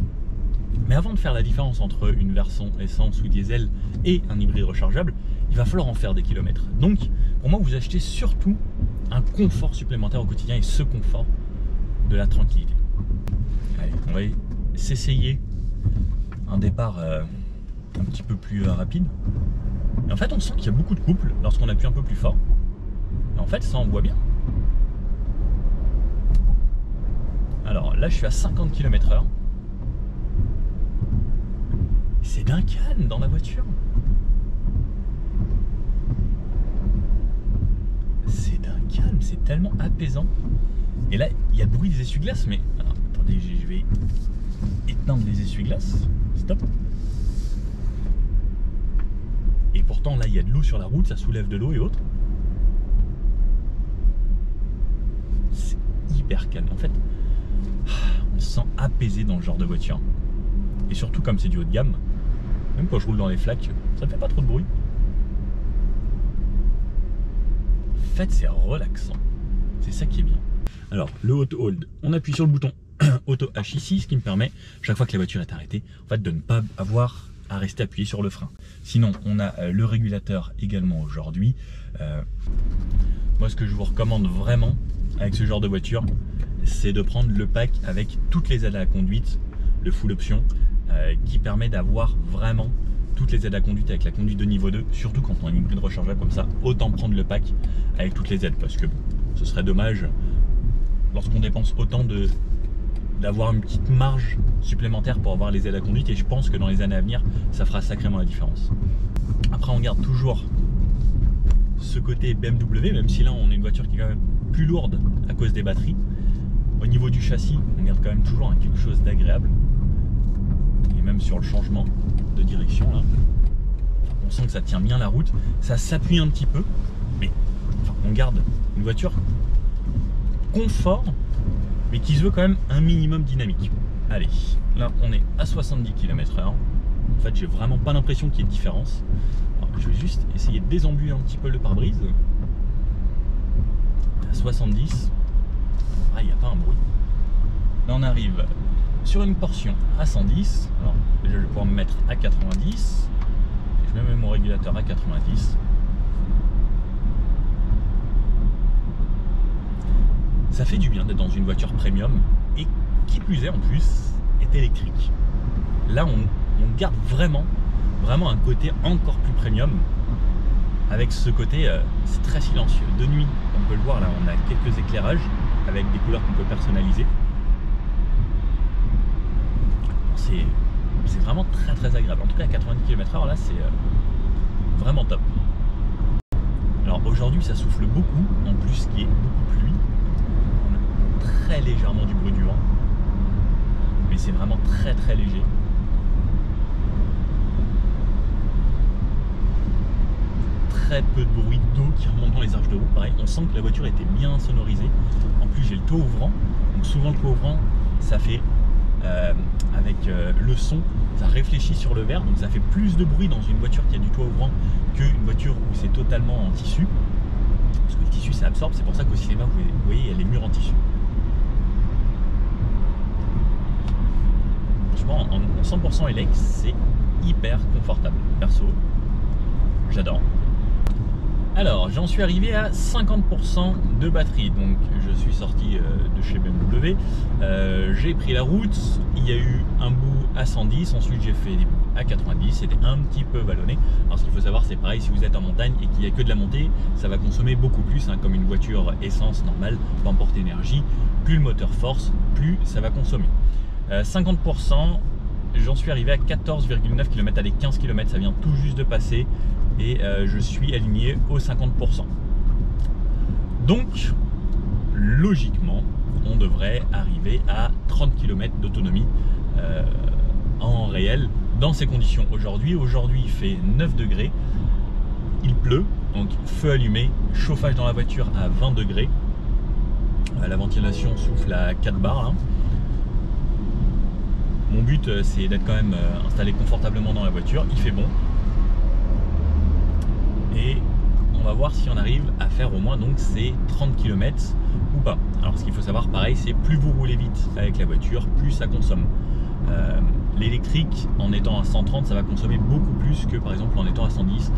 Speaker 1: Mais avant de faire la différence entre une version essence ou diesel et un hybride rechargeable, il va falloir en faire des kilomètres. Donc pour moi, vous achetez surtout un confort supplémentaire au quotidien et ce confort de la tranquillité. Allez, on va s'essayer un départ un petit peu plus rapide. Et en fait, on sent qu'il y a beaucoup de couple lorsqu'on appuie un peu plus fort. Et en fait, ça on voit bien. Alors là, je suis à 50 km/h. C'est d'un calme dans la voiture. C'est d'un calme, c'est tellement apaisant. Et là, il y a le bruit des essuie-glaces, mais... Alors, attendez, je vais éteindre les essuie-glaces. Stop. Et pourtant, là, il y a de l'eau sur la route, ça soulève de l'eau et autres. C'est hyper calme. En fait, on se sent apaisé dans le genre de voiture. Et surtout, comme c'est du haut de gamme, Même quand je roule dans les flaques, ça ne fait pas trop de bruit. En fait, c'est relaxant. C'est ça qui est bien. Alors, le auto hold, on appuie sur le bouton auto H ici, ce qui me permet, chaque fois que la voiture est arrêtée, en fait, de ne pas avoir à rester appuyé sur le frein. Sinon, on a le régulateur également aujourd'hui. Moi, ce que je vous recommande vraiment avec ce genre de voiture, c'est de prendre le pack avec toutes les aides à la conduite, le full option, qui permet d'avoir vraiment toutes les aides à la conduite avec la conduite de niveau 2, surtout quand on a une hybride rechargeable comme ça, autant prendre le pack avec toutes les aides, parce que bon, ce serait dommage lorsqu'on dépense autant d'avoir une petite marge supplémentaire pour avoir les aides à conduite, et je pense que dans les années à venir, ça fera sacrément la différence. Après, on garde toujours ce côté BMW, même si là on est une voiture qui est quand même plus lourde à cause des batteries. Au niveau du châssis, on garde quand même toujours quelque chose d'agréable, et même sur le changement de direction là, on sent que ça tient bien la route, ça s'appuie un petit peu, mais enfin, on garde une voiture confort, mais qui se veut quand même un minimum dynamique. Allez, là on est à 70 km/h. En fait, j'ai vraiment pas l'impression qu'il y ait de différence. Alors, je vais juste essayer de désembuer un petit peu le pare-brise. À 70, il n'y a pas un bruit. Là on arrive sur une portion à 110. Alors déjà je vais pouvoir me mettre à 90. Je mets même mon régulateur à 90. Ça fait du bien d'être dans une voiture premium, et qui plus est en plus est électrique. Là on garde vraiment un côté encore plus premium, avec ce côté c'est très silencieux. De nuit, on peut le voir, là on a quelques éclairages avec des couleurs qu'on peut personnaliser. C'est vraiment très agréable. En tout cas à 90 km/h, là c'est vraiment top. Alors aujourd'hui ça souffle beaucoup, en plus qu'il y ait beaucoup pluie. On a très légèrement du bruit du vent, mais c'est vraiment très léger. Très peu de bruit d'eau qui remonte dans les arches de roue. Pareil, on sent que la voiture était bien sonorisée. En plus j'ai le toit ouvrant, donc souvent le toit ouvrant ça fait avec le son, ça réfléchit sur le verre, donc ça fait plus de bruit dans une voiture qui a du toit ouvrant qu'une voiture où c'est totalement en tissu, parce que le tissu ça absorbe. C'est pour ça qu'au cinéma vous voyez il y a les murs en tissu. Franchement en 100% élect c'est hyper confortable, perso j'adore. Alors j'en suis arrivé à 50% de batterie, donc je suis sorti de chez BMW, j'ai pris la route, il y a eu un bout à 110, ensuite j'ai fait des bouts à 90, c'était un petit peu vallonné. Alors ce qu'il faut savoir, c'est pareil, si vous êtes en montagne et qu'il n'y a que de la montée, ça va consommer beaucoup plus, hein, comme une voiture essence normale, peu importe l'énergie, plus le moteur force, plus ça va consommer. 50%, j'en suis arrivé à 14,9 km, allez 15 km, ça vient tout juste de passer. Et je suis aligné aux 50%. Donc, logiquement, on devrait arriver à 30 km d'autonomie en réel dans ces conditions. Aujourd'hui, il fait 9 degrés, il pleut, donc feu allumé, chauffage dans la voiture à 20 degrés. La ventilation souffle à 4 bars. Là. Mon but, c'est d'être quand même installé confortablement dans la voiture. Il fait bon. Et on va voir si on arrive à faire au moins donc ces 30 km ou pas. Alors ce qu'il faut savoir, pareil, c'est plus vous roulez vite avec la voiture, plus ça consomme. L'électrique, en étant à 130, ça va consommer beaucoup plus que par exemple en étant à 110.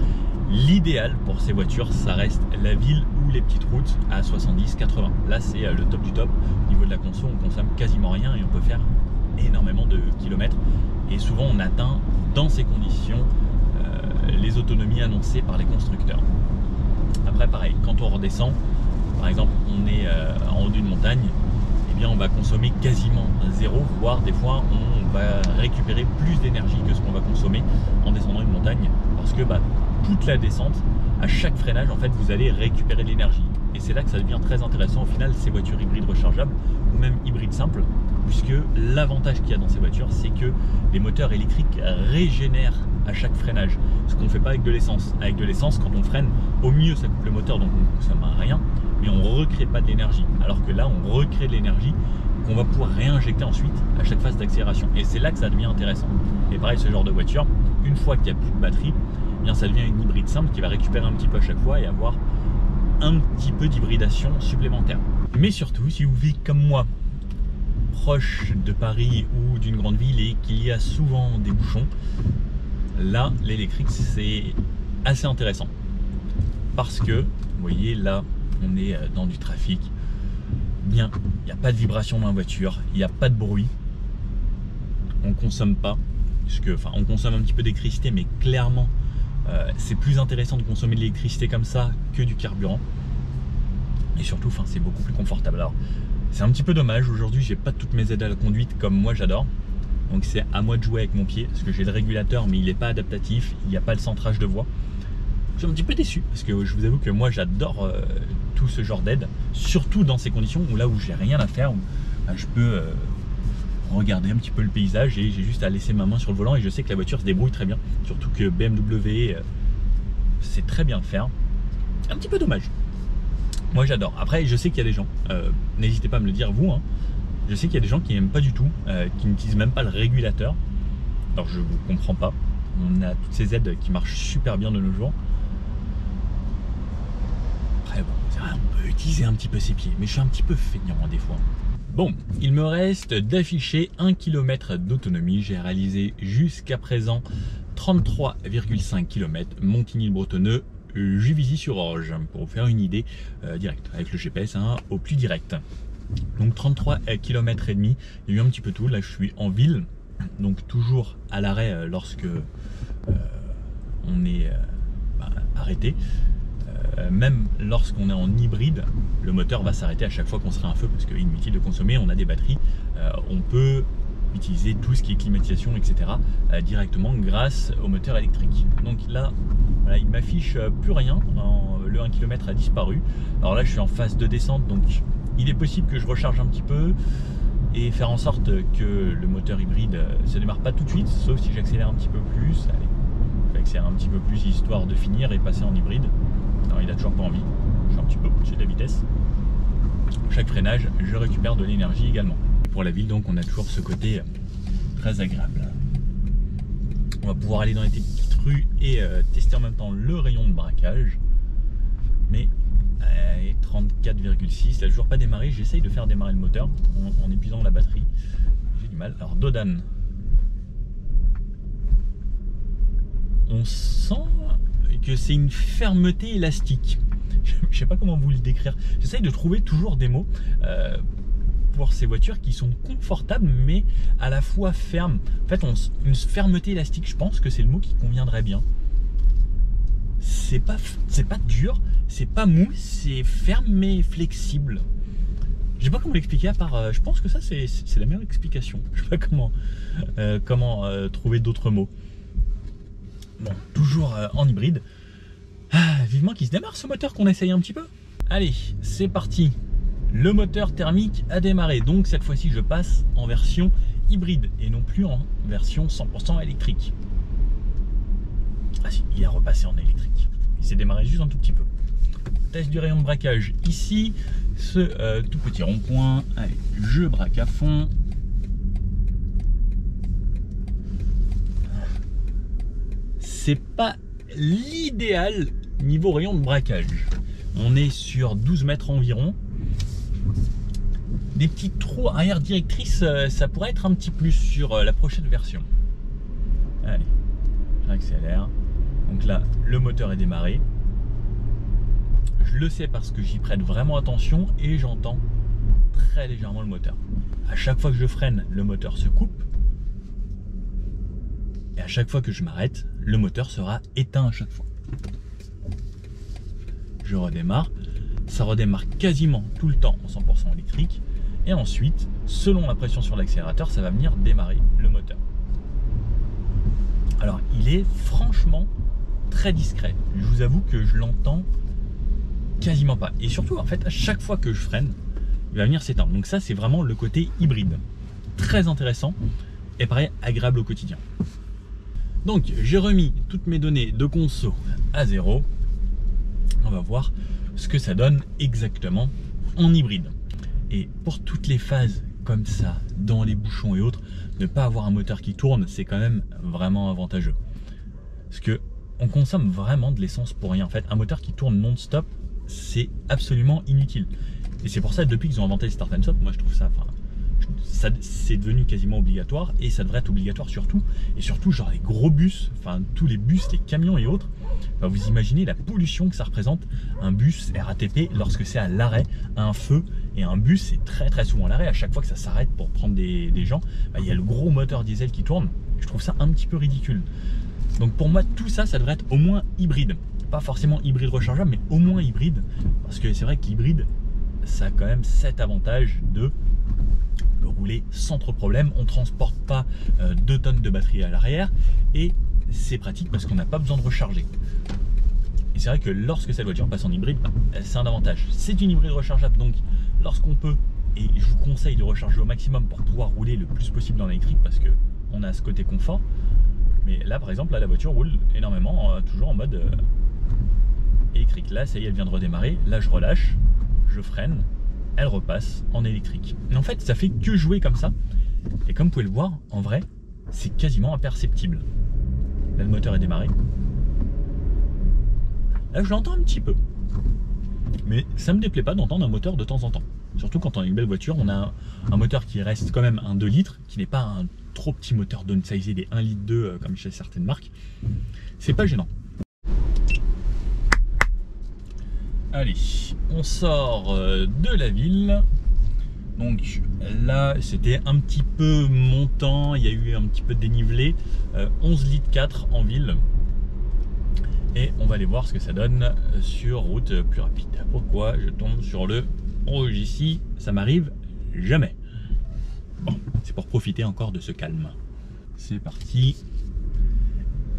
Speaker 1: L'idéal pour ces voitures, ça reste la ville ou les petites routes à 70-80. Là c'est le top du top. Au niveau de la conso, on consomme quasiment rien et on peut faire énormément de kilomètres. Et souvent on atteint dans ces conditions les autonomies annoncées par les constructeurs. Après pareil, quand on redescend, par exemple on est en haut d'une montagne, eh bien on va consommer quasiment zéro, voire des fois on va récupérer plus d'énergie que ce qu'on va consommer en descendant une montagne, parce que toute la descente, à chaque freinage en fait vous allez récupérer de l'énergie. Et c'est là que ça devient très intéressant au final, ces voitures hybrides rechargeables ou même hybrides simples, puisque l'avantage qu'il y a dans ces voitures, c'est que les moteurs électriques régénèrent à chaque freinage, ce qu'on ne fait pas avec de l'essence. Avec de l'essence, quand on freine, au mieux ça coupe le moteur, donc on ne consomme rien, mais on ne recrée pas d'énergie. Alors que là, on recrée de l'énergie qu'on va pouvoir réinjecter ensuite à chaque phase d'accélération. Et c'est là que ça devient intéressant. Et pareil, ce genre de voiture, une fois qu'il n'y a plus de batterie, eh bien ça devient une hybride simple qui va récupérer un petit peu à chaque fois et avoir un petit peu d'hybridation supplémentaire. Mais surtout, si vous vivez comme moi, proche de Paris ou d'une grande ville et qu'il y a souvent des bouchons, là, l'électrique, c'est assez intéressant. Parce que, vous voyez, là, on est dans du trafic. Bien, il n'y a pas de vibration dans la voiture, il n'y a pas de bruit. On ne consomme pas, puisque, enfin, on consomme un petit peu d'électricité, mais clairement, c'est plus intéressant de consommer de l'électricité comme ça que du carburant. Et surtout, enfin, c'est beaucoup plus confortable. Alors, c'est un petit peu dommage, aujourd'hui, j'ai pas toutes mes aides à la conduite comme moi j'adore. Donc c'est à moi de jouer avec mon pied, parce que j'ai le régulateur, mais il n'est pas adaptatif, il n'y a pas le centrage de voie. Je suis un petit peu déçu, parce que je vous avoue que moi j'adore tout ce genre d'aide, surtout dans ces conditions où là où j'ai rien à faire, où je peux regarder un petit peu le paysage et j'ai juste à laisser ma main sur le volant et je sais que la voiture se débrouille très bien, surtout que BMW sait très bien le faire. Un petit peu dommage. Moi j'adore. Après je sais qu'il y a des gens, n'hésitez pas à me le dire vous, hein. Je sais qu'il y a des gens qui n'aiment pas du tout, qui n'utilisent même pas le régulateur. Alors je vous comprends pas. On a toutes ces aides qui marchent super bien de nos jours. Après bon, on peut utiliser un petit peu ses pieds, mais je suis un petit peu feignant des fois. Bon, il me reste d'afficher 1 km d'autonomie. J'ai réalisé jusqu'à présent 33,5 km Montigny-le-Bretonneux, Juvisy-sur-Orge, pour vous faire une idée directe, avec le GPS au plus direct. Donc 33 km et demi, il y a eu un petit peu tout. Là je suis en ville, donc toujours à l'arrêt lorsque on est arrêté. Même lorsqu'on est en hybride, le moteur va s'arrêter à chaque fois qu'on sera un feu parce qu'il est inutile de consommer, on a des batteries, on peut utiliser tout ce qui est climatisation, etc. Directement grâce au moteur électrique. Donc là, voilà, il m'affiche plus rien, le 1 km a disparu. Alors là je suis en phase de descente, donc il est possible que je recharge un petit peu et faire en sorte que le moteur hybride ne se démarre pas tout de suite, sauf si j'accélère un petit peu plus. Allez, je vais accélérer un petit peu plus histoire de finir et passer en hybride. Non, il a toujours pas envie, je suis un petit peu au-dessus de la vitesse. Chaque freinage, je récupère de l'énergie également. Pour la ville, donc, on a toujours ce côté très agréable. On va pouvoir aller dans les petites rues et tester en même temps le rayon de braquage. Mais 34,6, il n'a toujours pas démarré. J'essaye de faire démarrer le moteur en épuisant la batterie. J'ai du mal. Alors Dodan, on sent que c'est une fermeté élastique. Je ne sais pas comment vous le décrire. J'essaye de trouver toujours des mots pour ces voitures qui sont confortables mais à la fois fermes. En fait, une fermeté élastique, je pense que c'est le mot qui conviendrait bien. C'est pas dur, c'est pas mou, c'est ferme mais flexible. Je sais pas comment l'expliquer à part. Je pense que ça c'est la meilleure explication. Je sais pas comment trouver d'autres mots. Bon, toujours en hybride. Vivement qu'il se démarre ce moteur, qu'on essaye un petit peu. Allez, c'est parti. Le moteur thermique a démarré. Donc cette fois-ci, je passe en version hybride et non plus en version 100% électrique. Ah si, il a repassé en électrique. Il s'est démarré juste un tout petit peu. Test du rayon de braquage ici. Ce tout petit rond-point. Allez, je braque à fond. C'est pas l'idéal niveau rayon de braquage. On est sur 12 mètres environ. Des petits trous arrière directrice, ça pourrait être un petit plus sur la prochaine version. Allez, j'accélère. Donc là, le moteur est démarré. Je le sais parce que j'y prête vraiment attention et j'entends très légèrement le moteur. À chaque fois que je freine, le moteur se coupe. Et à chaque fois que je m'arrête, le moteur sera éteint à chaque fois. Je redémarre. Ça redémarre quasiment tout le temps en 100% électrique. Et ensuite, selon la pression sur l'accélérateur, ça va venir démarrer le moteur. Alors, il est franchement très discret. Je vous avoue que je l'entends quasiment pas. Et surtout, en fait, à chaque fois que je freine, il va venir s'éteindre. Donc ça, c'est vraiment le côté hybride. Très intéressant et pareil, agréable au quotidien. Donc, j'ai remis toutes mes données de conso à 0. On va voir ce que ça donne exactement en hybride. Et pour toutes les phases comme ça, dans les bouchons et autres, ne pas avoir un moteur qui tourne, c'est quand même vraiment avantageux.
Speaker 2: Parce que on consomme vraiment de l'essence pour rien. En fait, un moteur qui tourne non-stop, c'est absolument inutile. Et c'est pour ça, depuis qu'ils ont inventé le start and stop, moi je trouve ça, c'est devenu quasiment obligatoire, et ça devrait être obligatoire surtout. Et surtout, genre les gros bus, enfin tous les bus, les camions et autres, enfin, vous imaginez la pollution que ça représente, un bus RATP lorsque c'est à l'arrêt, un feu. Et un bus, c'est très souvent à l'arrêt. À chaque fois que ça s'arrête pour prendre des gens, bah, il y a le gros moteur diesel qui tourne. Je trouve ça un petit peu ridicule. Donc pour moi, tout ça, ça devrait être au moins hybride. Pas forcément hybride rechargeable, mais au moins hybride. Parce que c'est vrai que l'hybride, ça a quand même cet avantage de rouler sans trop de problème. On ne transporte pas 2 tonnes de batterie à l'arrière. Et c'est pratique parce qu'on n'a pas besoin de recharger. Et c'est vrai que lorsque cette voiture passe en hybride, bah, c'est un avantage. C'est une hybride rechargeable, donc lorsqu'on peut, et je vous conseille de recharger au maximum pour pouvoir rouler le plus possible dans l'électrique, parce qu'on a ce côté confort. Mais là, par exemple, là, la voiture roule énormément, toujours en mode électrique. Là, ça y est, elle vient de redémarrer. Là, je relâche, je freine, elle repasse en électrique. Et en fait, ça fait que jouer comme ça. Et comme vous pouvez le voir, en vrai, c'est quasiment imperceptible. Là, le moteur est démarré. Là, je l'entends un petit peu. Mais ça ne me déplaît pas d'entendre un moteur de temps en temps. Surtout quand on a une belle voiture, on a un moteur qui reste quand même un 2 litres, qui n'est pas un trop petit moteur downsizé des 1,2 litre comme chez certaines marques. C'est pas gênant. Allez, on sort de la ville. Donc là, c'était un petit peu montant, il y a eu un petit peu de dénivelé. 11 litres 4 en ville. Et on va aller voir ce que ça donne sur route plus rapide. Pourquoi je tombe sur le rouge ici? Ça m'arrive jamais. Bon, c'est pour profiter encore de ce calme. C'est parti.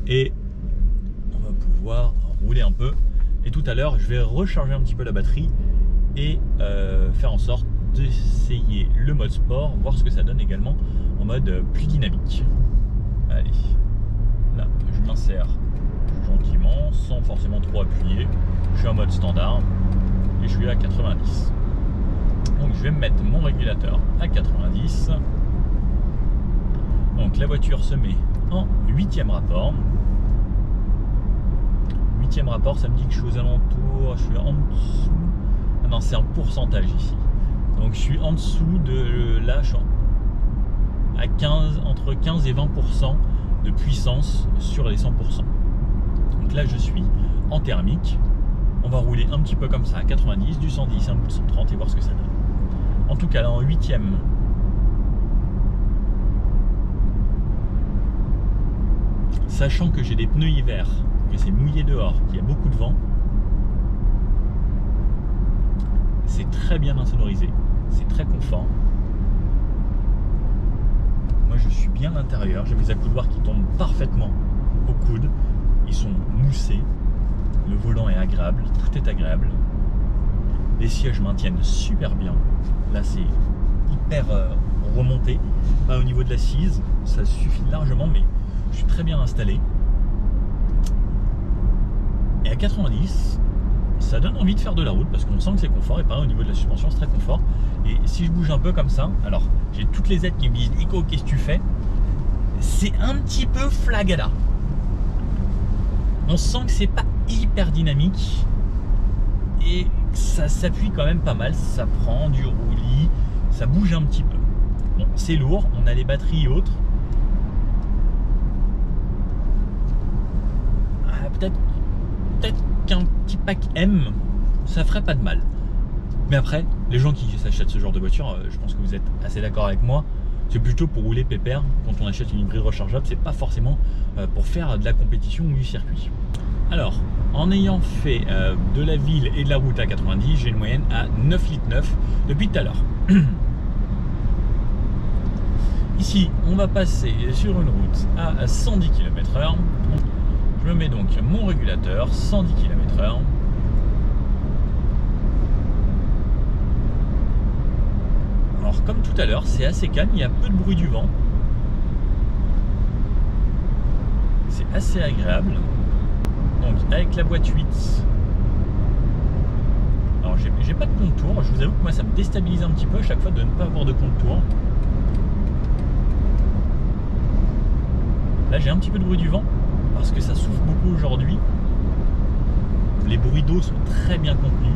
Speaker 2: Et on va pouvoir rouler un peu. Et tout à l'heure, je vais recharger un petit peu la batterie et faire en sorte d'essayer le mode sport, voir ce que ça donne également en mode plus dynamique. Allez, là, je m'insère gentiment, sans forcément trop appuyer. Je suis en mode standard et je suis à 90. Donc je vais me mettre mon régulateur à 90. Donc la voiture se met en 8e rapport. 8e rapport, ça me dit que je suis aux alentours, je suis en dessous. Ah non, c'est un pourcentage ici. Donc je suis en dessous de là, je suis à 15, entre 15 et 20% de puissance sur les 100%. Donc là je suis en thermique. On va rouler un petit peu comme ça à 90, du 110, un bout de 130 et voir ce que ça donne. En tout cas là en 8e, sachant que j'ai des pneus hiver, que c'est mouillé dehors, qu'il y a beaucoup de vent, c'est très bien insonorisé, c'est très confort. Moi je suis bien à l'intérieur, j'ai mes accoudoirs qui tombent parfaitement au coude, ils sont moussés, le volant est agréable, tout est agréable. Les sièges maintiennent super bien, là c'est hyper remonté, pas au niveau de l'assise, ça suffit largement, mais je suis très bien installé. Et à 90, ça donne envie de faire de la route parce qu'on sent que c'est confort, et pareil au niveau de la suspension c'est très confort. Et si je bouge un peu comme ça, alors j'ai toutes les aides qui me disent Nico, qu'est-ce que tu fais? C'est un petit peu flagada. On sent que c'est pas hyper dynamique et ça s'appuie quand même pas mal, ça prend du roulis, ça bouge un petit peu. Bon, c'est lourd, on a les batteries et autres. Ah, peut-être qu'un petit pack M, ça ferait pas de mal. Mais après, les gens qui s'achètent ce genre de voiture, je pense que vous êtes assez d'accord avec moi, c'est plutôt pour rouler pépère. Quand on achète une hybride rechargeable, c'est pas forcément pour faire de la compétition ou du circuit. Alors, en ayant fait de la ville et de la route à 90, j'ai une moyenne à 9,9 litres depuis tout à l'heure. Ici, on va passer sur une route à 110 km/h. Je me mets donc mon régulateur, 110 km/h. Alors comme tout à l'heure, c'est assez calme, il y a peu de bruit du vent. C'est assez agréable. Donc avec la boîte 8, alors j'ai pas de contour, je vous avoue que moi ça me déstabilise un petit peu à chaque fois de ne pas avoir de contour. Là j'ai un petit peu de bruit du vent, parce que ça souffle beaucoup aujourd'hui. Les bruits d'eau sont très bien contenus.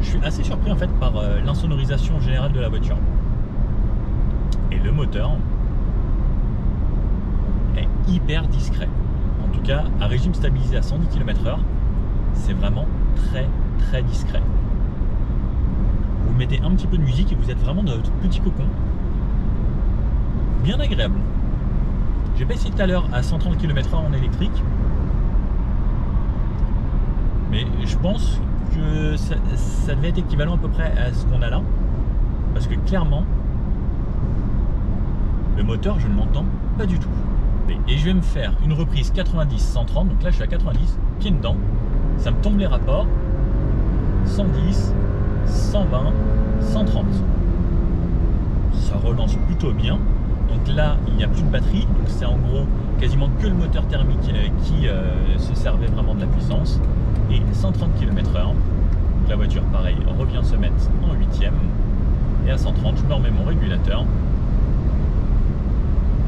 Speaker 2: Je suis assez surpris en fait par l'insonorisation générale de la voiture. Et le moteur est hyper discret. En tout cas, à régime stabilisé à 110 km/h, c'est vraiment très discret. Vous mettez un petit peu de musique et vous êtes vraiment dans votre petit cocon. Bien agréable. J'ai pas essayé tout à l'heure à 130 km/h en électrique. Mais je pense que ça devait être équivalent à peu près à ce qu'on a là. Parce que clairement, le moteur, je ne l'entends pas du tout. Et je vais me faire une reprise 90-130. Donc là, je suis à 90, pied dedans. Ça me tombe les rapports. 110, 120, 130. Ça relance plutôt bien. Donc là, il n'y a plus de batterie. Donc c'est en gros quasiment que le moteur thermique qui se servait vraiment de la puissance. Et 130 km/h. Donc la voiture, pareil, revient se mettre en 8e. Et à 130, je me remets mon régulateur.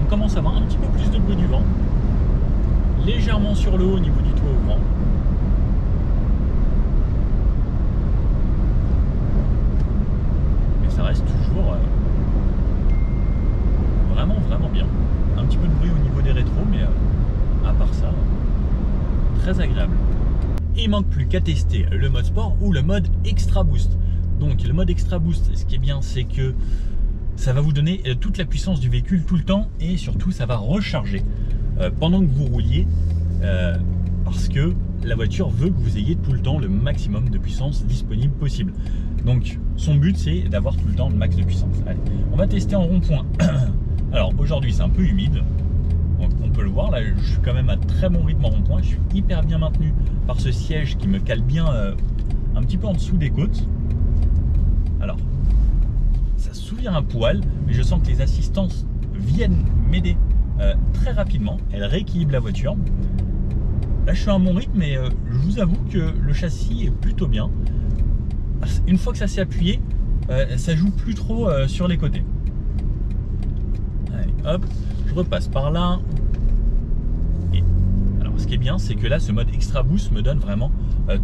Speaker 2: On commence à avoir un petit peu plus de bruit du vent. Légèrement sur le haut au niveau du toit ouvrant. Mais ça reste toujours vraiment bien. Un petit peu de bruit au niveau des rétros, mais à part ça, très agréable. Et il manque plus qu'à tester le mode sport ou le mode extra boost. Donc le mode extra boost, ce qui est bien, c'est que ça va vous donner toute la puissance du véhicule tout le temps et surtout ça va recharger pendant que vous rouliez parce que la voiture veut que vous ayez tout le temps le maximum de puissance disponible possible. Donc son but c'est d'avoir tout le temps le max de puissance. Allez, on va tester en rond-point. Alors aujourd'hui c'est un peu humide. Donc, on peut le voir, là je suis quand même à très bon rythme en rond-point. Je suis hyper bien maintenu par ce siège qui me cale bien un petit peu en dessous des côtes. Alors, ça souvient un poil, mais je sens que les assistances viennent m'aider très rapidement. Elles rééquilibrent la voiture. Là je suis à mon rythme, mais je vous avoue que le châssis est plutôt bien. Une fois que ça s'est appuyé, ça joue plus trop sur les côtés. Allez, hop, je repasse par là. Et alors ce qui est bien, c'est que là ce mode extra boost me donne vraiment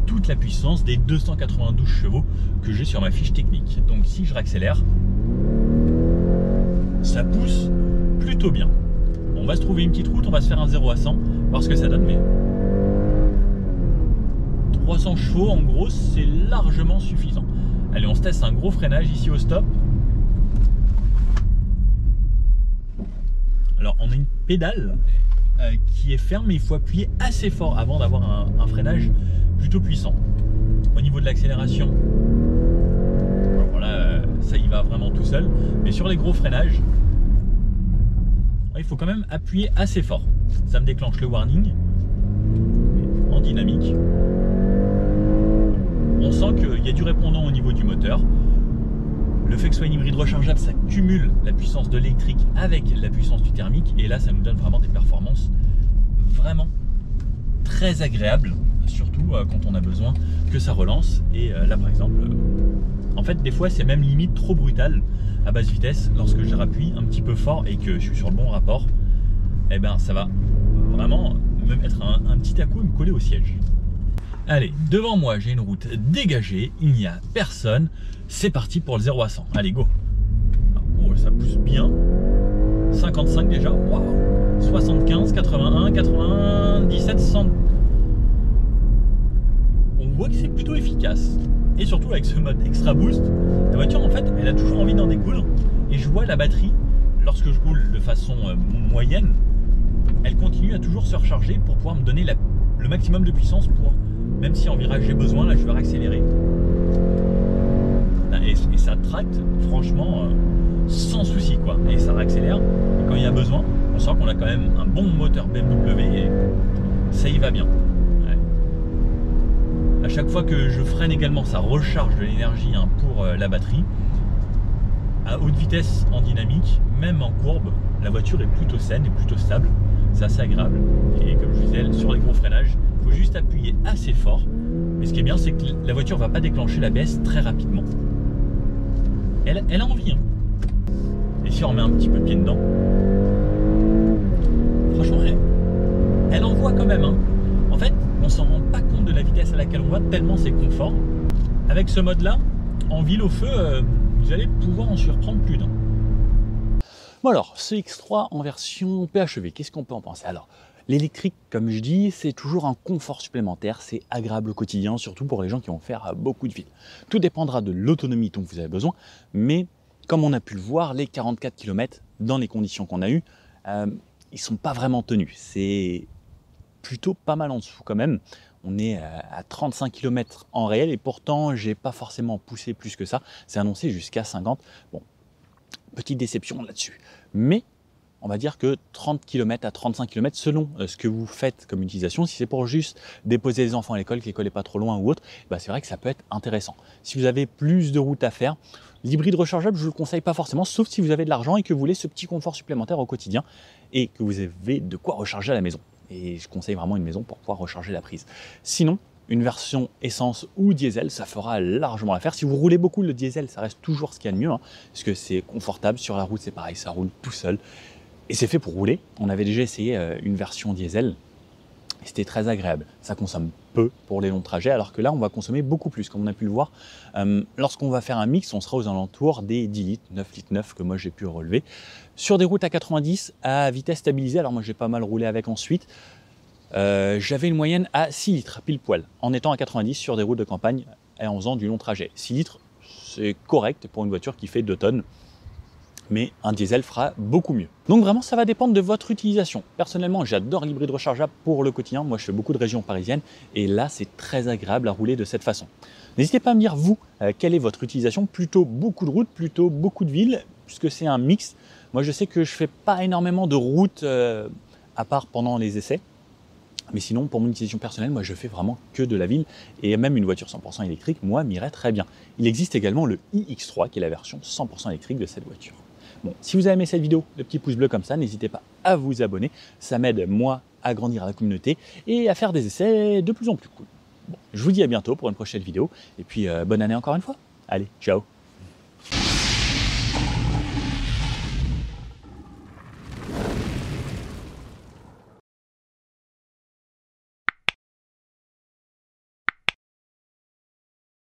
Speaker 2: toute la puissance des 292 chevaux que j'ai sur ma fiche technique. Donc si je réaccélère, ça pousse plutôt bien. On va se trouver une petite route, on va se faire un 0 à 100, voir ce que ça donne. Mais 300 chevaux en gros, c'est largement suffisant. Allez, on se teste un gros freinage ici au stop. Alors on a une pédale qui est ferme, mais il faut appuyer assez fort avant d'avoir un freinage plutôt puissant. Au niveau de l'accélération, voilà, ça y va vraiment tout seul. Mais sur les gros freinages, il faut quand même appuyer assez fort. Ça me déclenche le warning en dynamique. On sent qu'il y a du répondant au niveau du moteur. Le fait que ce soit une hybride rechargeable, ça cumule la puissance de l'électrique avec la puissance du thermique. Et là, ça nous donne vraiment des performances vraiment très agréables. Surtout quand on a besoin que ça relance. Et là, par exemple, en fait, des fois, c'est même limite trop brutal à basse vitesse. Lorsque je rappuie un petit peu fort et que je suis sur le bon rapport, eh ben, ça va vraiment me mettre un petit à-coup et me coller au siège. Allez, devant moi, j'ai une route dégagée, il n'y a personne. C'est parti pour le 0 à 100. Allez, go. Oh, ça pousse bien. 55 déjà. Waouh. 75, 81, 97, 100. On voit que c'est plutôt efficace. Et surtout avec ce mode extra boost, la voiture en fait, elle a toujours envie d'en découdre. Et je vois la batterie, lorsque je roule de façon moyenne, elle continue à toujours se recharger pour pouvoir me donner le maximum de puissance pour, même si en virage j'ai besoin, là je vais réaccélérer. Et ça tracte franchement sans souci quoi. Et ça réaccélère. Et quand il y a besoin, on sent qu'on a quand même un bon moteur BMW et ça y va bien. Ouais. À chaque fois que je freine également, ça recharge de l'énergie pour la batterie. À haute vitesse en dynamique, même en courbe, la voiture est plutôt saine et plutôt stable. C'est assez agréable. Et comme je vous disais, sur les gros freinages, il faut juste appuyer assez fort. Mais ce qui est bien, c'est que la voiture ne va pas déclencher l'ABS très rapidement. Elle a envie. Hein. Et si on remet un petit peu de pied dedans, franchement, même. Hein. En fait, on s'en rend pas compte de la vitesse à laquelle on va, tellement c'est confort. Avec ce mode-là, en ville au feu, vous allez pouvoir en surprendre plus d'un.
Speaker 1: Bon alors, ce X3 en version PHEV, qu'est-ce qu'on peut en penser? Alors, l'électrique, comme je dis, c'est toujours un confort supplémentaire, c'est agréable au quotidien, surtout pour les gens qui vont faire beaucoup de villes. Tout dépendra de l'autonomie dont vous avez besoin, mais comme on a pu le voir, les 44 km, dans les conditions qu'on a eues, ils ne sont pas vraiment tenus. C'est plutôt pas mal en dessous quand même. On est à 35 km en réel et pourtant, j'ai pas forcément poussé plus que ça. C'est annoncé jusqu'à 50. Bon, petite déception là-dessus. Mais on va dire que 30 km à 35 km, selon ce que vous faites comme utilisation, si c'est pour juste déposer les enfants à l'école, que l'école n'est pas trop loin ou autre, bah c'est vrai que ça peut être intéressant. Si vous avez plus de route à faire, l'hybride rechargeable, je ne le conseille pas forcément, sauf si vous avez de l'argent et que vous voulez ce petit confort supplémentaire au quotidien et que vous avez de quoi recharger à la maison. Et je conseille vraiment une maison pour pouvoir recharger la prise. Sinon, une version essence ou diesel, ça fera largement l'affaire. Si vous roulez beaucoup, le diesel, ça reste toujours ce qu'il y a de mieux, hein, parce que c'est confortable. Sur la route, c'est pareil, ça roule tout seul. Et c'est fait pour rouler. On avait déjà essayé une version diesel. C'était très agréable. Ça consomme peu pour les longs trajets, alors que là, on va consommer beaucoup plus, comme on a pu le voir. Lorsqu'on va faire un mix, on sera aux alentours des 10 litres, 9 litres 9 que moi j'ai pu relever. Sur des routes à 90, à vitesse stabilisée, alors moi j'ai pas mal roulé avec ensuite, j'avais une moyenne à 6 litres, pile poil, en étant à 90 sur des routes de campagne et en faisant du long trajet. 6 litres, c'est correct pour une voiture qui fait 2 tonnes. Mais un diesel fera beaucoup mieux. Donc vraiment, ça va dépendre de votre utilisation. Personnellement, j'adore l'hybride rechargeable pour le quotidien. Moi, je fais beaucoup de régions parisiennes et là, c'est très agréable à rouler de cette façon. N'hésitez pas à me dire, vous, quelle est votre utilisation? Plutôt beaucoup de routes, plutôt beaucoup de villes, puisque c'est un mix. Moi, je sais que je ne fais pas énormément de routes, à part pendant les essais. Mais sinon, pour mon utilisation personnelle, moi, je fais vraiment que de la ville. Et même une voiture 100% électrique, moi, m'irait très bien. Il existe également le iX3, qui est la version 100% électrique de cette voiture. Bon, si vous avez aimé cette vidéo, le petit pouce bleu comme ça, n'hésitez pas à vous abonner. Ça m'aide, moi, à grandir la communauté et à faire des essais de plus en plus cool. Bon, je vous dis à bientôt pour une prochaine vidéo. Et puis, bonne année encore une fois. Allez, ciao!